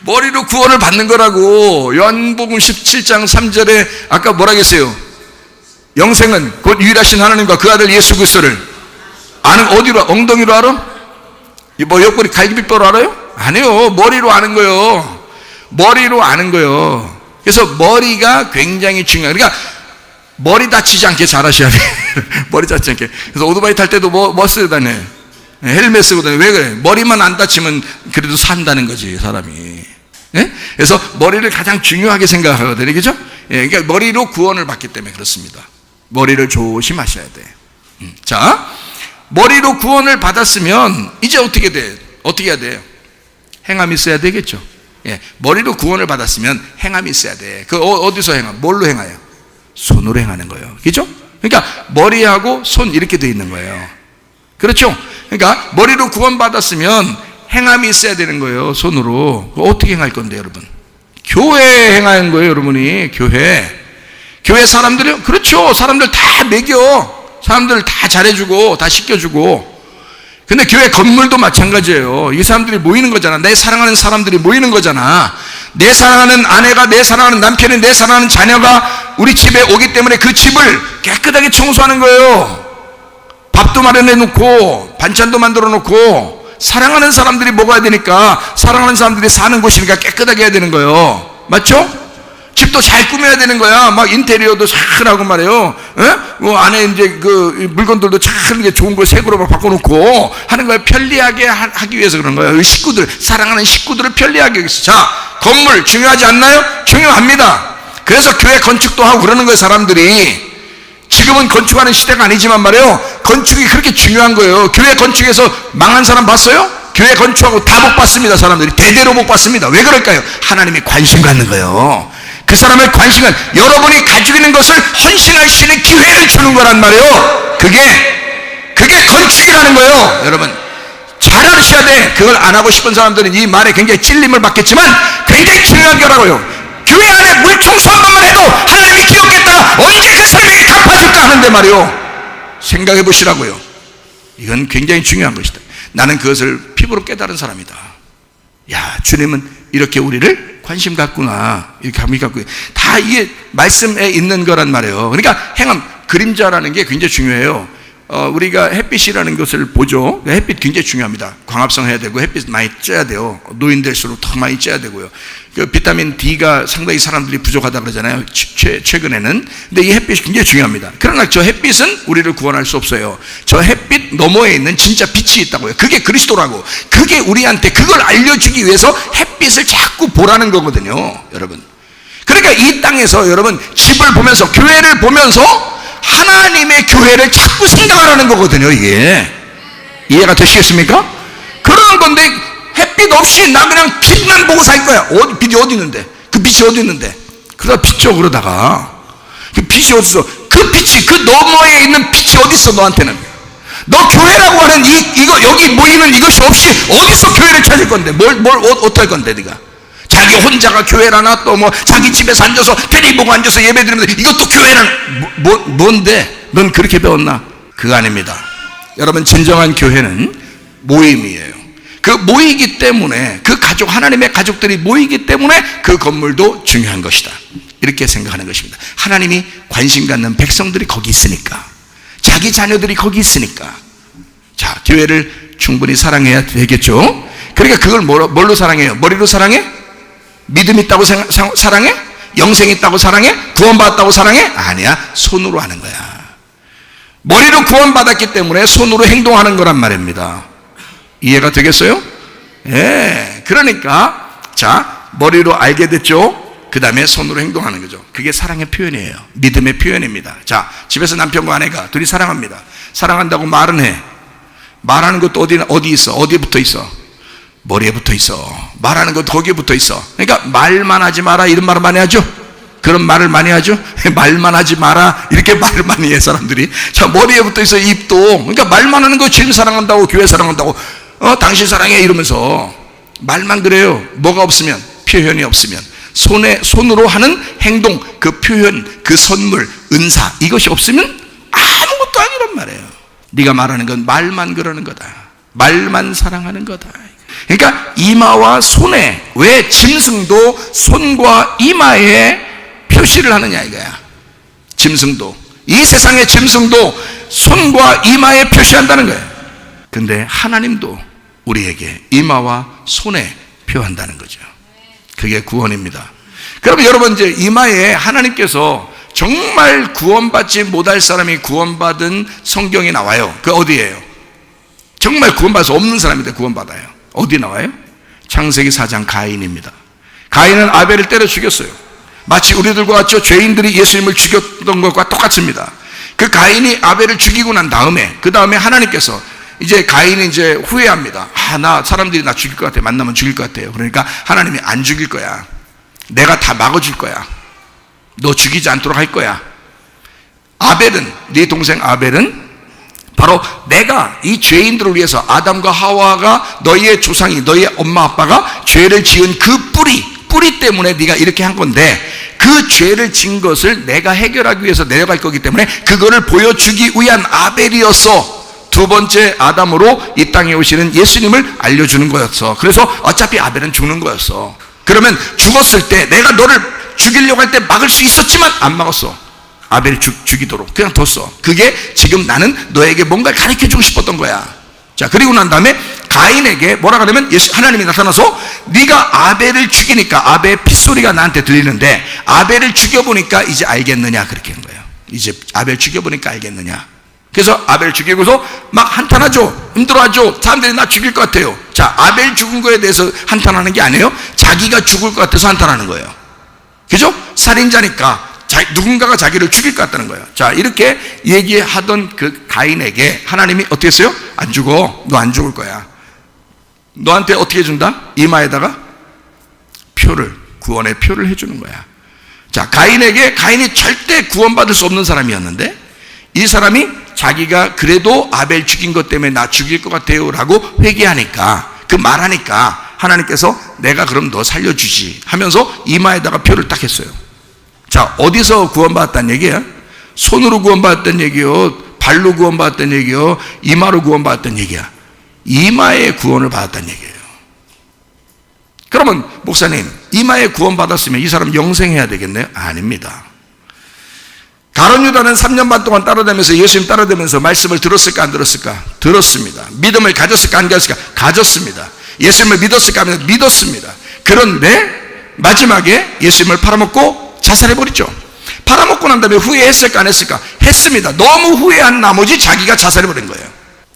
머리로 구원을 받는 거라고. 요한복음 17장 3절에 아까 뭐라 했어요? 영생은 곧 유일하신 하나님과 그 아들 예수 그리스도를 아는, 어디로? 엉덩이로 알아? 뭐 옆구리 갈비뼈로 알아요? 아니요. 머리로 아는 거예요. 머리로 아는 거예요. 그래서 머리가 굉장히 중요해요. 그러니까 머리 다치지 않게 잘 하셔야 돼. 머리 다치지 않게. 그래서 오토바이 탈 때도 뭐 쓰고 다녀? 헬멧 쓰고 다녀. 왜 그래? 머리만 안 다치면 그래도 산다는 거지, 사람이. 예? 그래서 머리를 가장 중요하게 생각하거든요. 그죠? 예, 그러니까 머리로 구원을 받기 때문에 그렇습니다. 머리를 조심하셔야 돼. 자, 머리로 구원을 받았으면 이제 어떻게 돼? 어떻게 해야 돼요? 행함이 있어야 되겠죠. 예, 머리로 구원을 받았으면 행함이 있어야 돼. 그 어디서 행함? 뭘로 행해요? 손으로 행하는 거예요. 그죠? 그러니까 머리하고 손 이렇게 돼 있는 거예요. 그렇죠? 그러니까 머리로 구원받았으면 행함이 있어야 되는 거예요. 손으로. 어떻게 행할 건데, 여러분? 교회에 행하는 거예요, 여러분이. 교회 사람들이, 그렇죠. 사람들 다 먹여. 사람들 다 잘해주고, 다 시켜주고. 근데 교회 건물도 마찬가지예요. 이 사람들이 모이는 거잖아. 내 사랑하는 사람들이 모이는 거잖아. 내 사랑하는 아내가, 내 사랑하는 남편이, 내 사랑하는 자녀가 우리 집에 오기 때문에 그 집을 깨끗하게 청소하는 거예요. 밥도 마련해 놓고 반찬도 만들어 놓고 사랑하는 사람들이 먹어야 되니까, 사랑하는 사람들이 사는 곳이니까 깨끗하게 해야 되는 거예요. 맞죠? 집도 잘 꾸며야 되는 거야. 막 인테리어도 잘 하고 말이에요. 안에 이제 그 물건들도 잘 좋은 거 색으로 막 바꿔놓고 하는 거야. 편리하게 하기 위해서 그런 거야. 식구들, 사랑하는 식구들을 편리하게 하기 위해서. 자, 건물 중요하지 않나요? 중요합니다. 그래서 교회 건축도 하고 그러는 거예요, 사람들이. 지금은 건축하는 시대가 아니지만 말이에요, 건축이 그렇게 중요한 거예요. 교회 건축에서 망한 사람 봤어요? 교회 건축하고 다 복 받습니다. 사람들이 대대로 복 받습니다. 왜 그럴까요? 하나님이 관심 갖는 거예요. 그 사람의 관심은 여러분이 가지고 있는 것을 헌신할 수 있는 기회를 주는 거란 말이에요. 그게 건축이라는 거예요. 여러분 잘 알으셔야 돼. 그걸 안 하고 싶은 사람들은 이 말에 굉장히 찔림을 받겠지만 굉장히 중요한 거라고요. 교회 안에 물 청소 한 번만 해도 하나님이 기억했다. 언제 그 사람에게 갚아줄까 하는데 말이요. 생각해 보시라고요. 이건 굉장히 중요한 것이다. 나는 그것을 피부로 깨달은 사람이다. 야, 주님은 이렇게 우리를 관심 갖구나. 이렇게 감히 갖고. 다 이게 말씀에 있는 거란 말이에요. 그러니까 행함, 그림자라는 게 굉장히 중요해요. 우리가 햇빛이라는 것을 보죠. 햇빛 굉장히 중요합니다. 광합성 해야 되고 햇빛 많이 쬐야 돼요. 노인 될수록 더 많이 쬐야 되고요. 그 비타민 D가 상당히 사람들이 부족하다 그러잖아요. 최근에는. 근데 이 햇빛이 굉장히 중요합니다. 그러나 저 햇빛은 우리를 구원할 수 없어요. 저 햇빛 너머에 있는 진짜 빛이 있다고요. 그게 그리스도라고. 그게 우리한테 그걸 알려주기 위해서 햇빛을 자꾸 보라는 거거든요, 여러분. 그러니까 이 땅에서 여러분 집을 보면서, 교회를 보면서 하나님의 교회를 자꾸 생각하라는 거거든요. 이게 이해가 되시겠습니까? 그런 건데 햇빛 없이 나 그냥 빛만 보고 살 거야. 빛이 어디 있는데? 그 빛이 어디 있는데? 그러다 비춰. 그러다가 그 빛이 어딨어? 그 빛이, 그 너머에 있는 빛이 어디 있어? 너한테는 너 교회라고 하는 이거 여기 모이는 이것이 없이 어디서 교회를 찾을 건데? 어떻게 할 건데 네가? 자기 혼자가 교회라나 또 뭐 자기 집에서 앉아서 테레비 보고 앉아서 예배 드리면서 이것도 교회는 뭔데? 넌 그렇게 배웠나? 그거 아닙니다. 여러분 진정한 교회는 모임이에요. 그 모이기 때문에, 그 가족, 하나님의 가족들이 모이기 때문에 그 건물도 중요한 것이다. 이렇게 생각하는 것입니다. 하나님이 관심 갖는 백성들이 거기 있으니까, 자기 자녀들이 거기 있으니까. 자, 교회를 충분히 사랑해야 되겠죠. 그러니까 그걸 뭘로 사랑해요? 머리로 사랑해? 믿음 있다고 사랑해? 영생 있다고 사랑해? 구원받았다고 사랑해? 아니야. 손으로 하는 거야. 머리로 구원받았기 때문에 손으로 행동하는 거란 말입니다. 이해가 되겠어요? 예. 그러니까 자, 머리로 알게 됐죠? 그 다음에 손으로 행동하는 거죠. 그게 사랑의 표현이에요. 믿음의 표현입니다. 자, 집에서 남편과 아내가 둘이 사랑합니다. 사랑한다고 말은 해. 말하는 것도 어디 있어? 어디에 붙어 있어? 머리에 붙어 있어. 말하는 것도 거기에 붙어 있어. 그러니까 말만 하지 마라 이런 말을 많이 하죠. 그런 말을 많이 하죠. 말만 하지 마라 이렇게 말을 많이 해 사람들이. 자, 머리에 붙어 있어 입도. 그러니까 말만 하는 거 주님 사랑한다고 교회 사랑한다고 당신 사랑해 이러면서 말만 그래요. 뭐가 없으면, 표현이 없으면, 손으로 하는 행동, 그 표현, 그 선물, 은사 이것이 없으면 아무것도 아니란 말이에요. 네가 말하는 건 말만 그러는 거다. 말만 사랑하는 거다. 그러니까 이마와 손에, 왜 짐승도 손과 이마에 표시를 하느냐 이거야. 짐승도, 이 세상의 짐승도 손과 이마에 표시한다는 거예요. 근데 하나님도 우리에게 이마와 손에 표한다는 거죠. 그게 구원입니다. 그러면 여러분 이제 이마에 하나님께서 정말 구원받지 못할 사람이 구원받은 성경이 나와요. 그 어디예요? 정말 구원받아서 없는 사람인데 구원받아요. 어디 나와요? 창세기 4장 가인입니다. 가인은 아벨을 때려 죽였어요. 마치 우리들과 같죠. 죄인들이 예수님을 죽였던 것과 똑같습니다. 그 가인이 아벨을 죽이고 난 다음에 그 다음에 하나님께서 이제 가인이 이제 후회합니다. 나 사람들이 나 죽일 것 같아. 만나면 죽일 것 같아요. 그러니까 하나님이 안 죽일 거야. 내가 다 막아줄 거야. 너 죽이지 않도록 할 거야. 아벨은, 네 동생 아벨은 바로 내가 이 죄인들을 위해서 아담과 하와가 너희의 조상이, 너희의 엄마 아빠가 죄를 지은 그 뿌리 때문에 네가 이렇게 한 건데 그 죄를 진 것을 내가 해결하기 위해서 내려갈 거기 때문에 그거를 보여주기 위한 아벨이었어. 두 번째 아담으로 이 땅에 오시는 예수님을 알려주는 거였어. 그래서 어차피 아벨은 죽는 거였어. 그러면 죽었을 때 내가 너를 죽이려고 할 때 막을 수 있었지만 안 막았어. 아벨 죽이도록 그냥 뒀어. 그게 지금 나는 너에게 뭔가 가르쳐주고 싶었던 거야. 자, 그리고 난 다음에 가인에게 뭐라 그러면 하나님이 나타나서 네가 아벨을 죽이니까 아벨의 핏소리가 나한테 들리는데 아벨을 죽여보니까 이제 알겠느냐 그렇게 한 거예요. 이제 아벨 죽여보니까 알겠느냐. 그래서 아벨 죽이고서 막 한탄하죠. 힘들어하죠. 사람들이 나 죽일 것 같아요. 자, 아벨 죽은 거에 대해서 한탄하는 게 아니에요. 자기가 죽을 것 같아서 한탄하는 거예요. 그죠? 살인자니까 누군가가 자기를 죽일 것 같다는 거예요. 자, 이렇게 얘기하던 그 가인에게 하나님이 어떻게 했어요? 안 죽어. 너 안 죽을 거야. 너한테 어떻게 준다? 이마에다가 표를, 구원의 표를 해주는 거야. 자, 가인이 절대 구원받을 수 없는 사람이었는데 이 사람이 자기가 그래도 아벨 죽인 것 때문에 나 죽일 것 같아요 라고 회개하니까, 그 말하니까 하나님께서 내가 그럼 너 살려주지 하면서 이마에다가 표를 딱 했어요. 자, 어디서 구원받았다는 얘기야? 손으로 구원받았다는 얘기요, 발로 구원받았다는 얘기요, 이마로 구원받았다는 얘기야. 이마에 구원을 받았다는 얘기예요. 그러면 목사님, 이마에 구원받았으면 이 사람 영생해야 되겠네요? 아닙니다. 가룟 유다는 3년 반 동안 따라다니면서 예수님 따라다니면서 말씀을 들었을까 안 들었을까? 들었습니다. 믿음을 가졌을까 안 가졌을까? 가졌습니다. 예수님을 믿었을까 하면 믿었습니다. 그런데 마지막에 예수님을 팔아먹고 자살해버렸죠. 팔아먹고 난 다음에 후회했을까 안 했을까? 했습니다. 너무 후회한 나머지 자기가 자살해버린 거예요.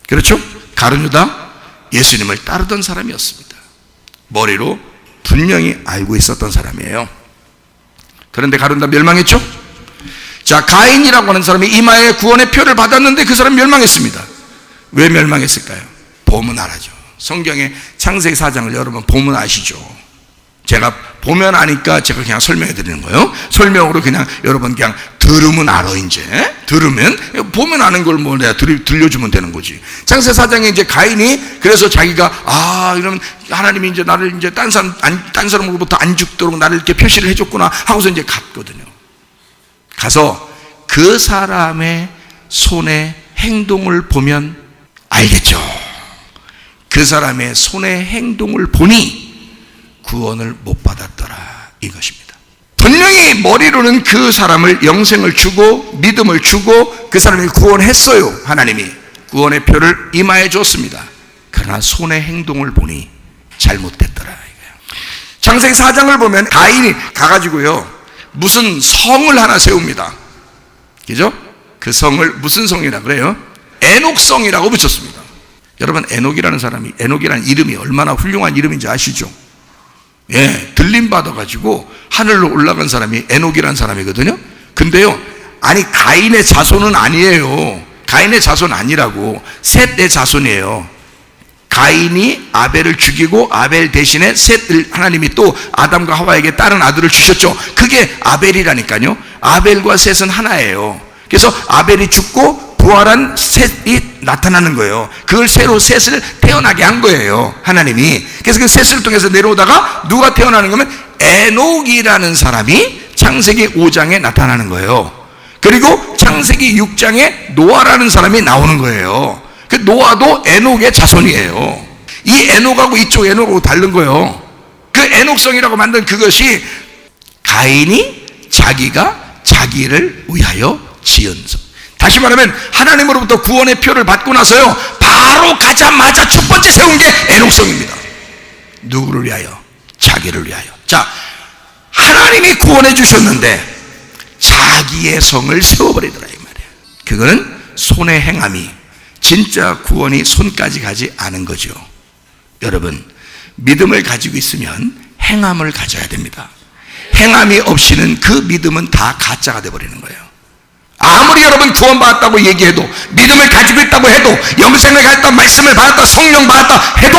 그렇죠? 가룟 유다 예수님을 따르던 사람이었습니다. 머리로 분명히 알고 있었던 사람이에요. 그런데 가룟 유다 멸망했죠? 자, 가인이라고 하는 사람이 이마에 구원의 표를 받았는데 그 사람이 멸망했습니다. 왜 멸망했을까요? 보면 알아죠. 성경의 창세기 4장을 여러분 보면 아시죠? 제가 보면 아니까 제가 그냥 설명해 드리는 거예요. 설명으로 그냥 여러분 그냥 들으면 알아. 이제 들으면, 보면 아는 걸 뭐 내가 들려주면 되는 거지. 창세기 4장에 이제 가인이 그래서 자기가 이러면 하나님이 이제 나를 이제 딴 사람으로부터 안 죽도록 나를 이렇게 표시를 해줬구나 하고서 이제 갔거든요. 가서 그 사람의 손의 행동을 보면 알겠죠. 그 사람의 손의 행동을 보니 구원을 못 받았더라 이것입니다. 분명히 머리로는 그 사람을 영생을 주고 믿음을 주고 그 사람이 구원했어요. 하나님이 구원의 표를 이마에 줬습니다. 그러나 손의 행동을 보니 잘못됐더라 이거예요. 창세기 4장을 보면 가인이 가가지고요 무슨 성을 하나 세웁니다. 그죠? 그 성을 무슨 성이라 그래요? 에녹성이라고 붙였습니다. 여러분 에녹이라는 이름이 얼마나 훌륭한 이름인지 아시죠? 들림 받아가지고 하늘로 올라간 사람이 에녹이라는 사람이거든요. 근데요, 아니 가인의 자손은 아니에요. 가인의 자손 아니라고. 셋의 자손이에요. 가인이 아벨을 죽이고 아벨 대신에 셋을 하나님이 또 아담과 하와에게 다른 아들을 주셨죠. 그게 아벨이라니까요. 아벨과 셋은 하나예요. 그래서 아벨이 죽고 부활한 셋이 나타나는 거예요. 그걸 새로 셋을 태어나게 한 거예요, 하나님이. 그래서 그 셋을 통해서 내려오다가 누가 태어나는 거면 에녹이라는 사람이 창세기 5장에 나타나는 거예요. 그리고 창세기 6장에 노아라는 사람이 나오는 거예요. 그 노아도 에녹의 자손이에요. 이 에녹하고 이쪽 에녹하고 다른 거예요. 그 에녹성이라고 만든 그것이 가인이 자기가 자기를 위하여 지은 성. 다시 말하면 하나님으로부터 구원의 표를 받고 나서요, 바로 가자마자 첫 번째 세운 게 에녹성입니다. 누구를 위하여? 자기를 위하여. 자, 하나님이 구원해 주셨는데 자기의 성을 세워버리더라 이 말이에요. 그거는 손의 행함이, 진짜 구원이 손까지 가지 않은 거죠. 여러분, 믿음을 가지고 있으면 행함을 가져야 됩니다. 행함이 없이는 그 믿음은 다 가짜가 되어버리는 거예요. 아무리 여러분 구원받았다고 얘기해도, 믿음을 가지고 있다고 해도, 영생을 가졌다, 말씀을 받았다, 성령 받았다 해도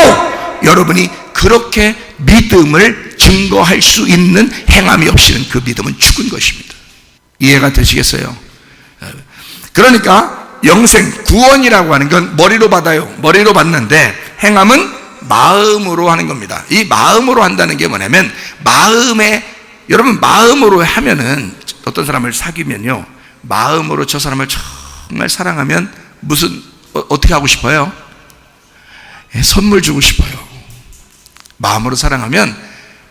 여러분이 그렇게 믿음을 증거할 수 있는 행함이 없이는 그 믿음은 죽은 것입니다. 이해가 되시겠어요? 그러니까 영생, 구원이라고 하는 건 머리로 받아요. 머리로 받는데 행함은 마음으로 하는 겁니다. 이 마음으로 한다는 게 뭐냐면, 여러분 마음으로 하면은, 어떤 사람을 사귀면요, 마음으로 저 사람을 정말 사랑하면 어떻게 하고 싶어요? 선물 주고 싶어요. 마음으로 사랑하면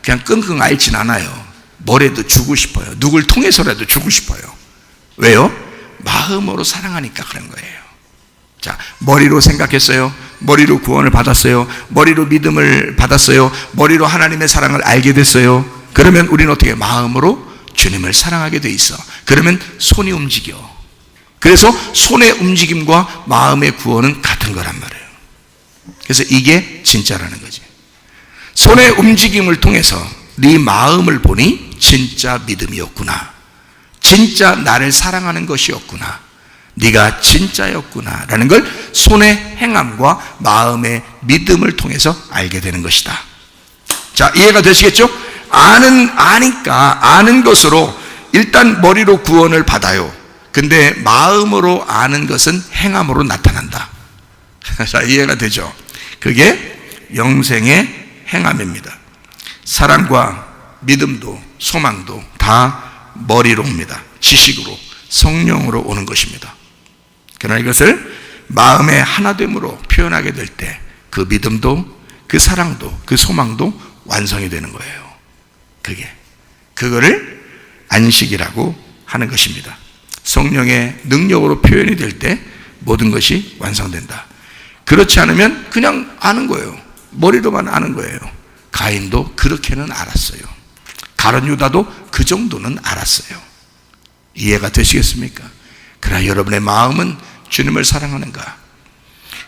그냥 끙끙 앓진 않아요. 뭐라도 주고 싶어요. 누굴 통해서라도 주고 싶어요. 왜요? 마음으로 사랑하니까 그런 거예요. 자, 머리로 생각했어요. 머리로 구원을 받았어요. 머리로 믿음을 받았어요. 머리로 하나님의 사랑을 알게 됐어요. 그러면 우리는 어떻게 마음으로 주님을 사랑하게 돼 있어. 그러면 손이 움직여. 그래서 손의 움직임과 마음의 구원은 같은 거란 말이에요. 그래서 이게 진짜라는 거지. 손의 움직임을 통해서 네 마음을 보니 진짜 믿음이었구나. 진짜 나를 사랑하는 것이었구나. 네가 진짜였구나 라는 걸 손의 행함과 마음의 믿음을 통해서 알게 되는 것이다. 자, 이해가 되시겠죠? 아는 것으로 일단 머리로 구원을 받아요. 근데 마음으로 아는 것은 행함으로 나타난다. 자, 이해가 되죠? 그게 영생의 행함입니다. 사랑과 믿음도 소망도 다 머리로 옵니다. 지식으로, 성령으로 오는 것입니다. 그러나 이것을 마음의 하나됨으로 표현하게 될 때 그 믿음도, 그 사랑도, 그 소망도 완성이 되는 거예요. 그거를 안식이라고 하는 것입니다. 성령의 능력으로 표현이 될 때 모든 것이 완성된다. 그렇지 않으면 그냥 아는 거예요. 머리로만 아는 거예요. 가인도 그렇게는 알았어요. 가룟 유다도 그 정도는 알았어요. 이해가 되시겠습니까? 그러나 여러분의 마음은 주님을 사랑하는가?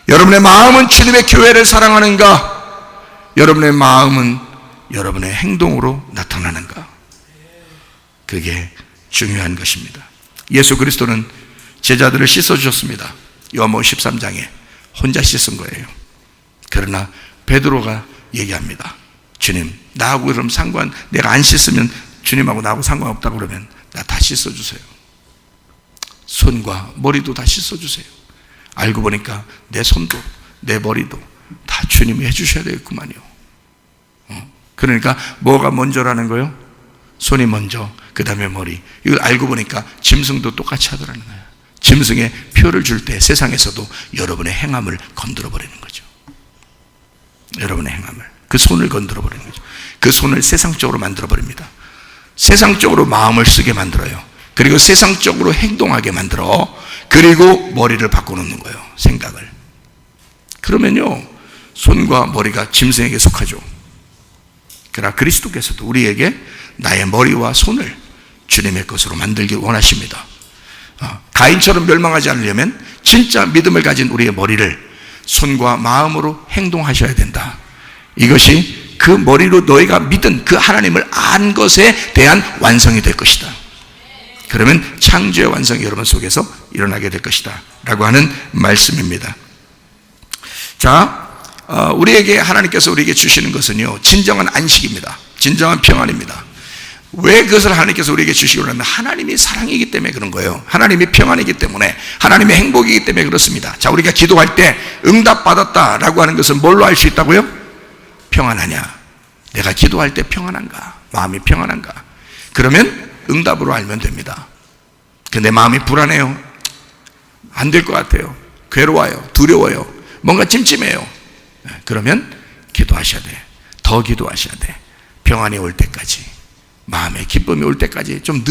여러분의 마음은 주님의 교회를 사랑하는가? 여러분의 마음은 여러분의 행동으로 나타나는가? 그게 중요한 것입니다. 예수 그리스도는 제자들을 씻어주셨습니다. 요한복음 13장에 혼자 씻은 거예요. 그러나 베드로가 얘기합니다. 주님, 나하고 그럼 내가 안 씻으면 주님하고 나하고 상관없다고 그러면 나 다 씻어주세요. 손과 머리도 다 씻어주세요. 알고 보니까 내 손도 내 머리도 다 주님이 해주셔야 되겠구만요. 그러니까 뭐가 먼저라는 거예요? 손이 먼저, 그 다음에 머리. 이걸 알고 보니까 짐승도 똑같이 하더라는 거예요. 짐승의 표를 줄 때 세상에서도 여러분의 행함을 건드려 버리는 거죠. 여러분의 행함을, 그 손을 건드려 버리는 거죠. 그 손을 세상적으로 만들어 버립니다. 세상적으로 마음을 쓰게 만들어요. 그리고 세상적으로 행동하게 만들어. 그리고 머리를 바꿔놓는 거예요. 생각을. 그러면요, 손과 머리가 짐승에게 속하죠. 그러나 그리스도께서도 우리에게 나의 머리와 손을 주님의 것으로 만들길 원하십니다. 가인처럼 멸망하지 않으려면 진짜 믿음을 가진 우리의 머리를 손과 마음으로 행동하셔야 된다. 이것이 그 머리로 너희가 믿은 그 하나님을 안 것에 대한 완성이 될 것이다. 그러면 창조의 완성이 여러분 속에서 일어나게 될 것이다 라고 하는 말씀입니다. 자, 우리에게 하나님께서 우리에게 주시는 것은요, 진정한 안식입니다. 진정한 평안입니다. 왜 그것을 하나님께서 우리에게 주시고 그러면 하나님이 사랑이기 때문에 그런 거예요. 하나님이 평안이기 때문에, 하나님의 행복이기 때문에 그렇습니다. 자, 우리가 기도할 때 응답받았다라고 하는 것은 뭘로 알 수 있다고요? 평안하냐? 내가 기도할 때 평안한가? 마음이 평안한가? 그러면 응답으로 알면 됩니다. 근데 마음이 불안해요. 안 될 것 같아요. 괴로워요. 두려워요. 뭔가 찜찜해요. 그러면 기도하셔야 돼. 더 기도하셔야 돼. 평안이 올 때까지, 마음의 기쁨이 올 때까지. 좀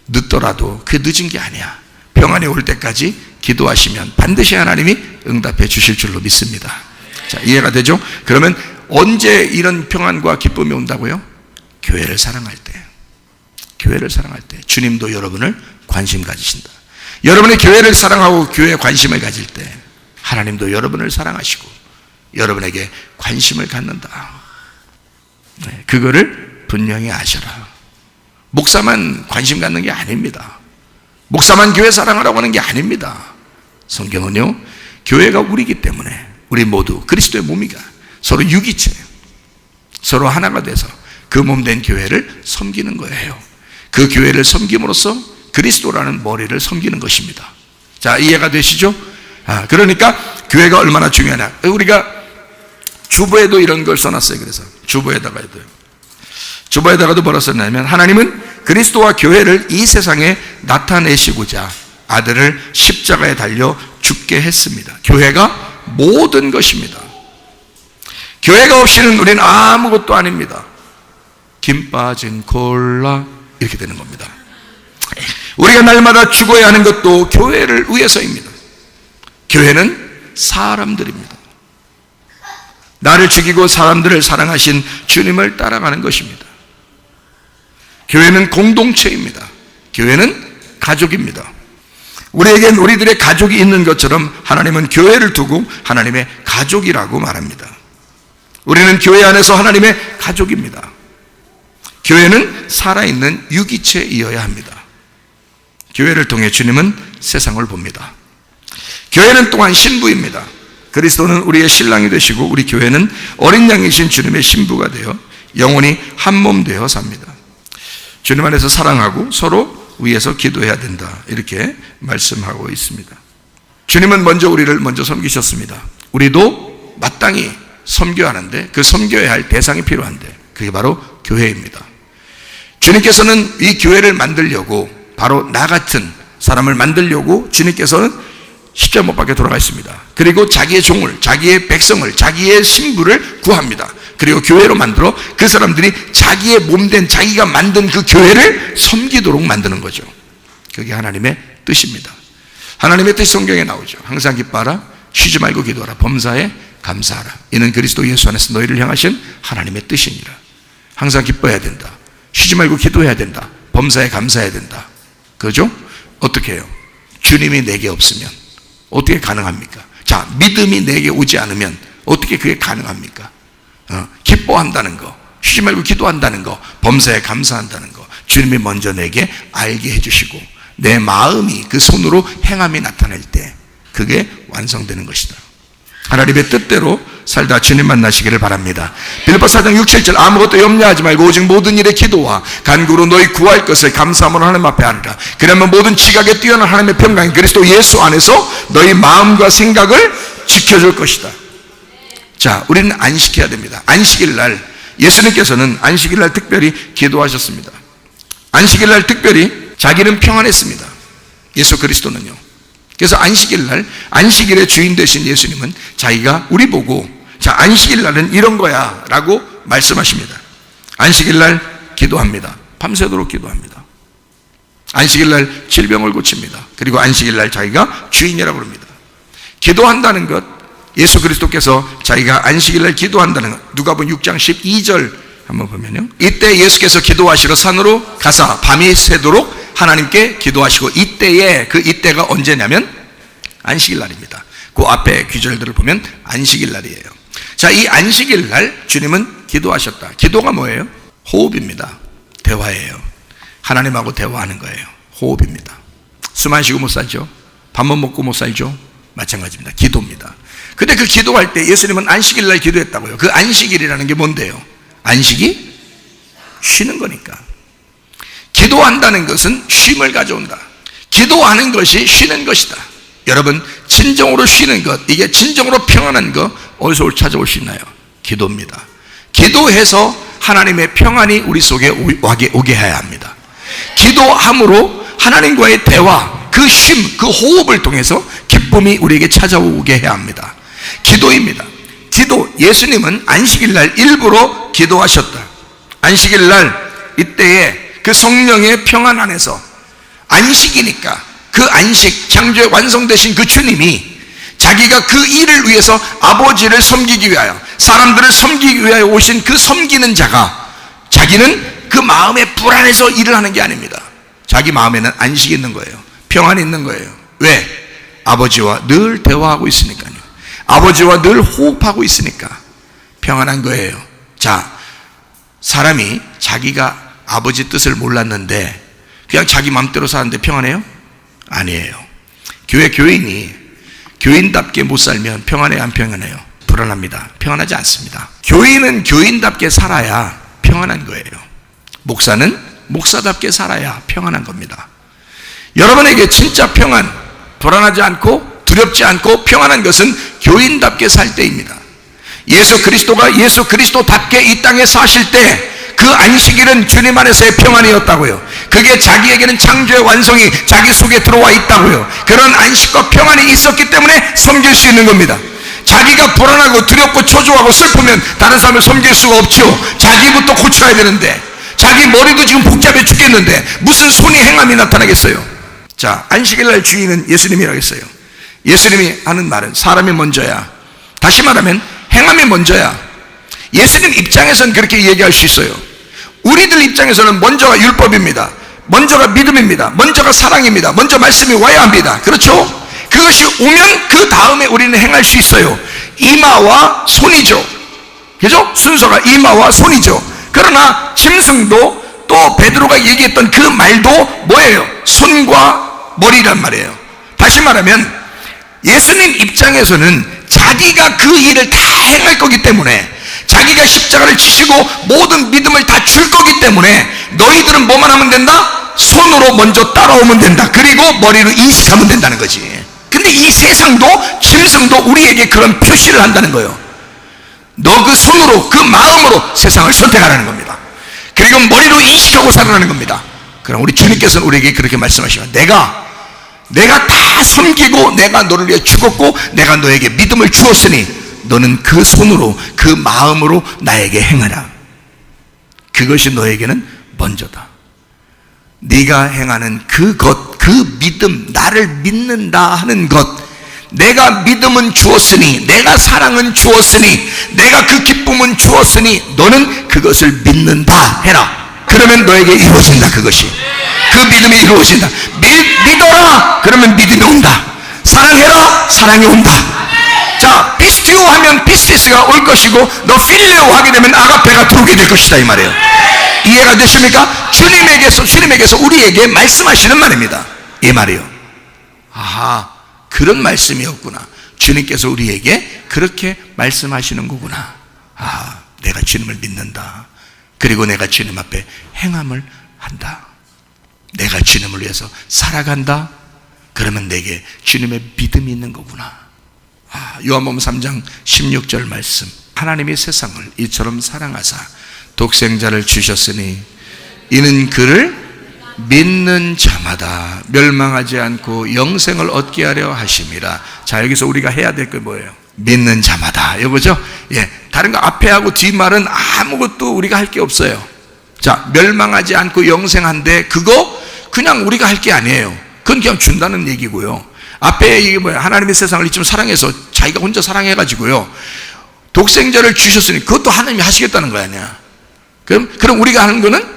늦더라도 그게 늦은 게 아니야. 평안이 올 때까지 기도하시면 반드시 하나님이 응답해 주실 줄로 믿습니다. 자, 이해가 되죠? 그러면 언제 이런 평안과 기쁨이 온다고요? 교회를 사랑할 때. 교회를 사랑할 때 주님도 여러분을 관심 가지신다. 여러분의 교회를 사랑하고 교회에 관심을 가질 때 하나님도 여러분을 사랑하시고 여러분에게 관심을 갖는다. 네, 그거를 분명히 아셔라. 목사만 관심 갖는 게 아닙니다. 목사만 교회 사랑하라고 하는 게 아닙니다. 성경은요, 교회가 우리이기 때문에 우리 모두 그리스도의 몸이가 서로 유기체, 서로 하나가 돼서 그 몸된 교회를 섬기는 거예요. 그 교회를 섬김으로써 그리스도라는 머리를 섬기는 것입니다. 자, 이해가 되시죠? 그러니까 교회가 얼마나 중요하냐. 우리가 주보에도 이런 걸 써놨어요. 그래서 주보에다가도 뭐라 썼냐면, 하나님은 그리스도와 교회를 이 세상에 나타내시고자 아들을 십자가에 달려 죽게 했습니다. 교회가 모든 것입니다. 교회가 없이는 우리는 아무것도 아닙니다. 김 빠진 콜라 이렇게 되는 겁니다. 우리가 날마다 죽어야 하는 것도 교회를 위해서입니다. 교회는 사람들입니다. 나를 죽이고 사람들을 사랑하신 주님을 따라가는 것입니다. 교회는 공동체입니다. 교회는 가족입니다. 우리에겐 우리들의 가족이 있는 것처럼 하나님은 교회를 두고 하나님의 가족이라고 말합니다. 우리는 교회 안에서 하나님의 가족입니다. 교회는 살아있는 유기체이어야 합니다. 교회를 통해 주님은 세상을 봅니다. 교회는 또한 신부입니다. 그리스도는 우리의 신랑이 되시고 우리 교회는 어린 양이신 주님의 신부가 되어 영원히 한 몸 되어 삽니다. 주님 안에서 사랑하고 서로 위해서 기도해야 된다, 이렇게 말씀하고 있습니다. 주님은 우리를 먼저 섬기셨습니다. 우리도 마땅히 섬겨야 하는데 그 섬겨야 할 대상이 필요한데 그게 바로 교회입니다. 주님께서는 이 교회를 만들려고, 바로 나 같은 사람을 만들려고 주님께서는 십자가 못 박혀 돌아가셨습니다. 그리고 자기의 종을, 자기의 백성을, 자기의 신부를 구합니다. 그리고 교회로 만들어 그 사람들이 자기의 몸된, 자기가 만든 그 교회를 섬기도록 만드는 거죠. 그게 하나님의 뜻입니다. 하나님의 뜻이 성경에 나오죠. 항상 기뻐하라, 쉬지 말고 기도하라, 범사에 감사하라. 이는 그리스도 예수 안에서 너희를 향하신 하나님의 뜻이니라. 항상 기뻐해야 된다. 쉬지 말고 기도해야 된다. 범사에 감사해야 된다. 그죠? 어떻게 해요? 주님이 내게 없으면 어떻게 가능합니까? 자, 믿음이 내게 오지 않으면 어떻게 그게 가능합니까? 기뻐한다는 거, 쉬지 말고 기도한다는 거, 범사에 감사한다는 거, 주님이 먼저 내게 알게 해주시고 내 마음이 그 손으로 행함이 나타날 때 그게 완성되는 것이다. 하나님의 뜻대로 살다 주님 만나시기를 바랍니다. 빌립보서 4장 6, 7절 아무것도 염려하지 말고 오직 모든 일에 기도와 간구로 너희 구할 것을 감사함으로 하나님 앞에 하리라. 그러면 모든 지각에 뛰어난 하나님의 평강이 그리스도 예수 안에서 너희 마음과 생각을 지켜줄 것이다. 자, 우리는 안식해야 됩니다. 안식일 날 예수님께서는 안식일 날 특별히 기도하셨습니다. 안식일 날 특별히 자기는 평안했습니다. 예수 그리스도는요. 그래서 안식일 날, 안식일의 주인 되신 예수님은 자기가 우리 보고, 자, 안식일 날은 이런 거야 라고 말씀하십니다. 안식일 날 기도합니다. 밤새도록 기도합니다. 안식일 날 질병을 고칩니다. 그리고 안식일 날 자기가 주인이라고 합니다. 기도한다는 것, 예수 그리스도께서 자기가 안식일 날 기도한다는 것, 누가복음 6장 12절 한번 보면요, 이때 예수께서 기도하시러 산으로 가사 밤이 새도록 하나님께 기도하시고, 이때에, 그 이때가 언제냐면 안식일 날입니다. 그 앞에 귀절들을 보면 안식일 날이에요. 자, 이 안식일 날 주님은 기도하셨다. 기도가 뭐예요? 호흡입니다. 대화예요. 하나님하고 대화하는 거예요. 호흡입니다. 숨 안 쉬고 못 살죠? 밥만 먹고 못 살죠? 마찬가지입니다. 기도입니다. 근데 그 기도할 때 예수님은 안식일 날 기도했다고요. 그 안식일이라는 게 뭔데요? 안식이 쉬는 거니까. 기도한다는 것은 쉼을 가져온다. 기도하는 것이 쉬는 것이다. 여러분, 진정으로 쉬는 것, 이게 진정으로 평안한 것 어디서 찾아올 수 있나요? 기도입니다. 기도해서 하나님의 평안이 우리 속에 오게 해야 합니다. 기도함으로 하나님과의 대화, 그 쉼, 그 호흡을 통해서 기쁨이 우리에게 찾아오게 해야 합니다. 기도입니다. 기도, 예수님은 안식일 날 일부러 기도하셨다. 안식일 날 이때에 그 성령의 평안 안에서, 안식이니까 그 안식, 창조의 완성되신 그 주님이 자기가 그 일을 위해서 아버지를 섬기기 위하여, 사람들을 섬기기 위하여 오신 그 섬기는 자가, 자기는 그 마음에 불안해서 일을 하는 게 아닙니다. 자기 마음에는 안식이 있는 거예요. 평안이 있는 거예요. 왜? 아버지와 늘 대화하고 있으니까요. 아버지와 늘 호흡하고 있으니까 평안한 거예요. 자, 사람이 자기가 아버지 뜻을 몰랐는데 그냥 자기 마음대로 사는데 평안해요? 아니에요. 교회 교인이 교인답게 못 살면 평안해요, 안 평안해요? 불안합니다. 평안하지 않습니다. 교인은 교인답게 살아야 평안한 거예요. 목사는 목사답게 살아야 평안한 겁니다. 여러분에게 진짜 평안, 불안하지 않고 두렵지 않고 평안한 것은 교인답게 살 때입니다. 예수 그리스도가 예수 그리스도답게 이 땅에 사실 때 그 안식일은 주님 안에서의 평안이었다고요. 그게 자기에게는 창조의 완성이 자기 속에 들어와 있다고요. 그런 안식과 평안이 있었기 때문에 섬길 수 있는 겁니다. 자기가 불안하고 두렵고 초조하고 슬프면 다른 사람을 섬길 수가 없죠. 자기부터 고쳐야 되는데, 자기 머리도 지금 복잡해 죽겠는데 무슨 손이 행함이 나타나겠어요? 자, 안식일 날 주인은 예수님이라고 했어요. 예수님이 하는 말은 사람이 먼저야, 다시 말하면 행함이 먼저야. 예수님 입장에서는 그렇게 얘기할 수 있어요. 우리들 입장에서는 먼저가 율법입니다. 먼저가 믿음입니다. 먼저가 사랑입니다. 먼저 말씀이 와야 합니다. 그렇죠? 그것이 오면 그 다음에 우리는 행할 수 있어요. 이마와 손이죠. 그죠? 순서가 이마와 손이죠. 그러나 짐승도 또 베드로가 얘기했던 그 말도 뭐예요? 손과 머리란 말이에요. 다시 말하면 예수님 입장에서는 자기가 그 일을 다 행할 거기 때문에, 자기가 십자가를 지시고 모든 믿음을 다 줄 거기 때문에 너희들은 뭐만 하면 된다? 손으로 먼저 따라오면 된다. 그리고 머리로 인식하면 된다는 거지. 근데 이 세상도 짐승도 우리에게 그런 표시를 한다는 거예요. 너 그 손으로, 그 마음으로 세상을 선택하라는 겁니다. 그리고 머리로 인식하고 살아가는 겁니다. 그럼 우리 주님께서는 우리에게 그렇게 말씀하시면, 내가 다 섬기고 내가 너를 위해 죽었고 내가 너에게 믿음을 주었으니 너는 그 손으로, 그 마음으로 나에게 행하라. 그것이 너에게는 먼저다. 네가 행하는 그것, 그 믿음, 나를 믿는다 하는 것, 내가 믿음은 주었으니, 내가 사랑은 주었으니, 내가 그 기쁨은 주었으니 너는 그것을 믿는다 해라. 그러면 너에게 이루어진다. 그것이, 그 믿음이 이루어진다. 믿어라. 그러면 믿음이 온다. 사랑해라. 사랑이 온다. 자, 피스티오 하면 피스티스가 올 것이고, 너 필레오 하게 되면 아가페가 들어오게 될 것이다, 이 말이에요. 이해가 되십니까? 주님에게서 우리에게 말씀하시는 말입니다. 이 말이요. 아하, 그런 말씀이었구나. 주님께서 우리에게 그렇게 말씀하시는 거구나. 아, 내가 주님을 믿는다. 그리고 내가 주님 앞에 행함을 한다. 내가 주님을 위해서 살아간다. 그러면 내게 주님의 믿음이 있는 거구나. 요한복음 3장 16절 말씀, 하나님이 세상을 이처럼 사랑하사 독생자를 주셨으니 이는 그를 믿는 자마다 멸망하지 않고 영생을 얻게 하려 하심이라. 자, 여기서 우리가 해야 될 게 뭐예요? 믿는 자마다, 이거죠? 예, 다른 거 앞에 하고 뒷말은 아무것도 우리가 할 게 없어요. 자, 멸망하지 않고 영생한데 그거 그냥 우리가 할 게 아니에요. 그건 그냥 준다는 얘기고요. 앞에 이게 뭐야? 하나님이 세상을 이쯤 사랑해서 자기가 혼자 사랑해가지고요, 독생자를 주셨으니 그것도 하나님이 하시겠다는 거 아니야. 그럼 우리가 하는 거는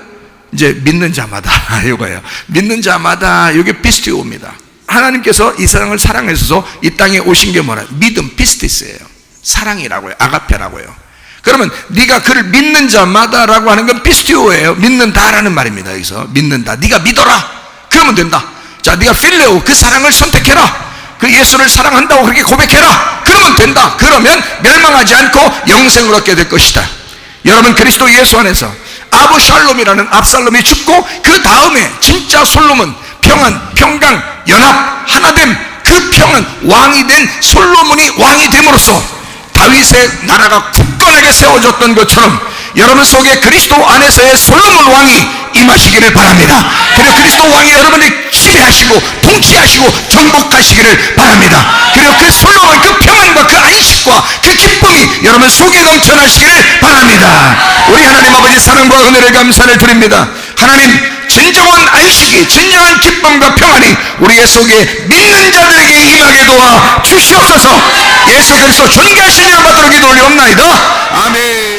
이제 믿는 자마다 이거예요. 믿는 자마다, 이게 피스티오입니다. 하나님께서 이 세상을 사랑하셔서 이 땅에 오신 게 뭐라? 믿음, 피스티스예요. 사랑이라고요. 아가페라고요. 그러면 네가 그를 믿는 자마다라고 하는 건 피스티오예요. 믿는다라는 말입니다. 여기서 믿는다. 네가 믿어라. 그러면 된다. 자, 네가 필레오, 그 사랑을 선택해라. 그 예수를 사랑한다고 그렇게 고백해라. 그러면 된다. 그러면 멸망하지 않고 영생을 얻게 될 것이다. 여러분, 그리스도 예수 안에서 아브샬롬이라는 압살롬이 죽고 그 다음에 진짜 솔로몬, 평안, 평강, 연합, 하나됨, 그 평안, 왕이 된 솔로몬이 왕이 됨으로써 다윗의 나라가 굳건하게 세워졌던 것처럼 여러분 속에 그리스도 안에서의 솔로몬 왕이 임하시기를 바랍니다. 그리고 그리스도 왕이 여러분을 지배하시고 통치하시고 정복하시기를 바랍니다. 그리고 그 솔로몬, 그 평안과 그 안식과 그 기쁨이 여러분 속에 넘쳐나시기를 바랍니다. 우리 하나님 아버지 사랑과 은혜를 감사를 드립니다. 하나님, 진정한 안식이, 진정한 기쁨과 평안이 우리의 속에 믿는 자들에게 임하게 도와 주시옵소서. 예수 그리스도 존귀하신 이름 받들어 기도 올리옵나이다. 아멘.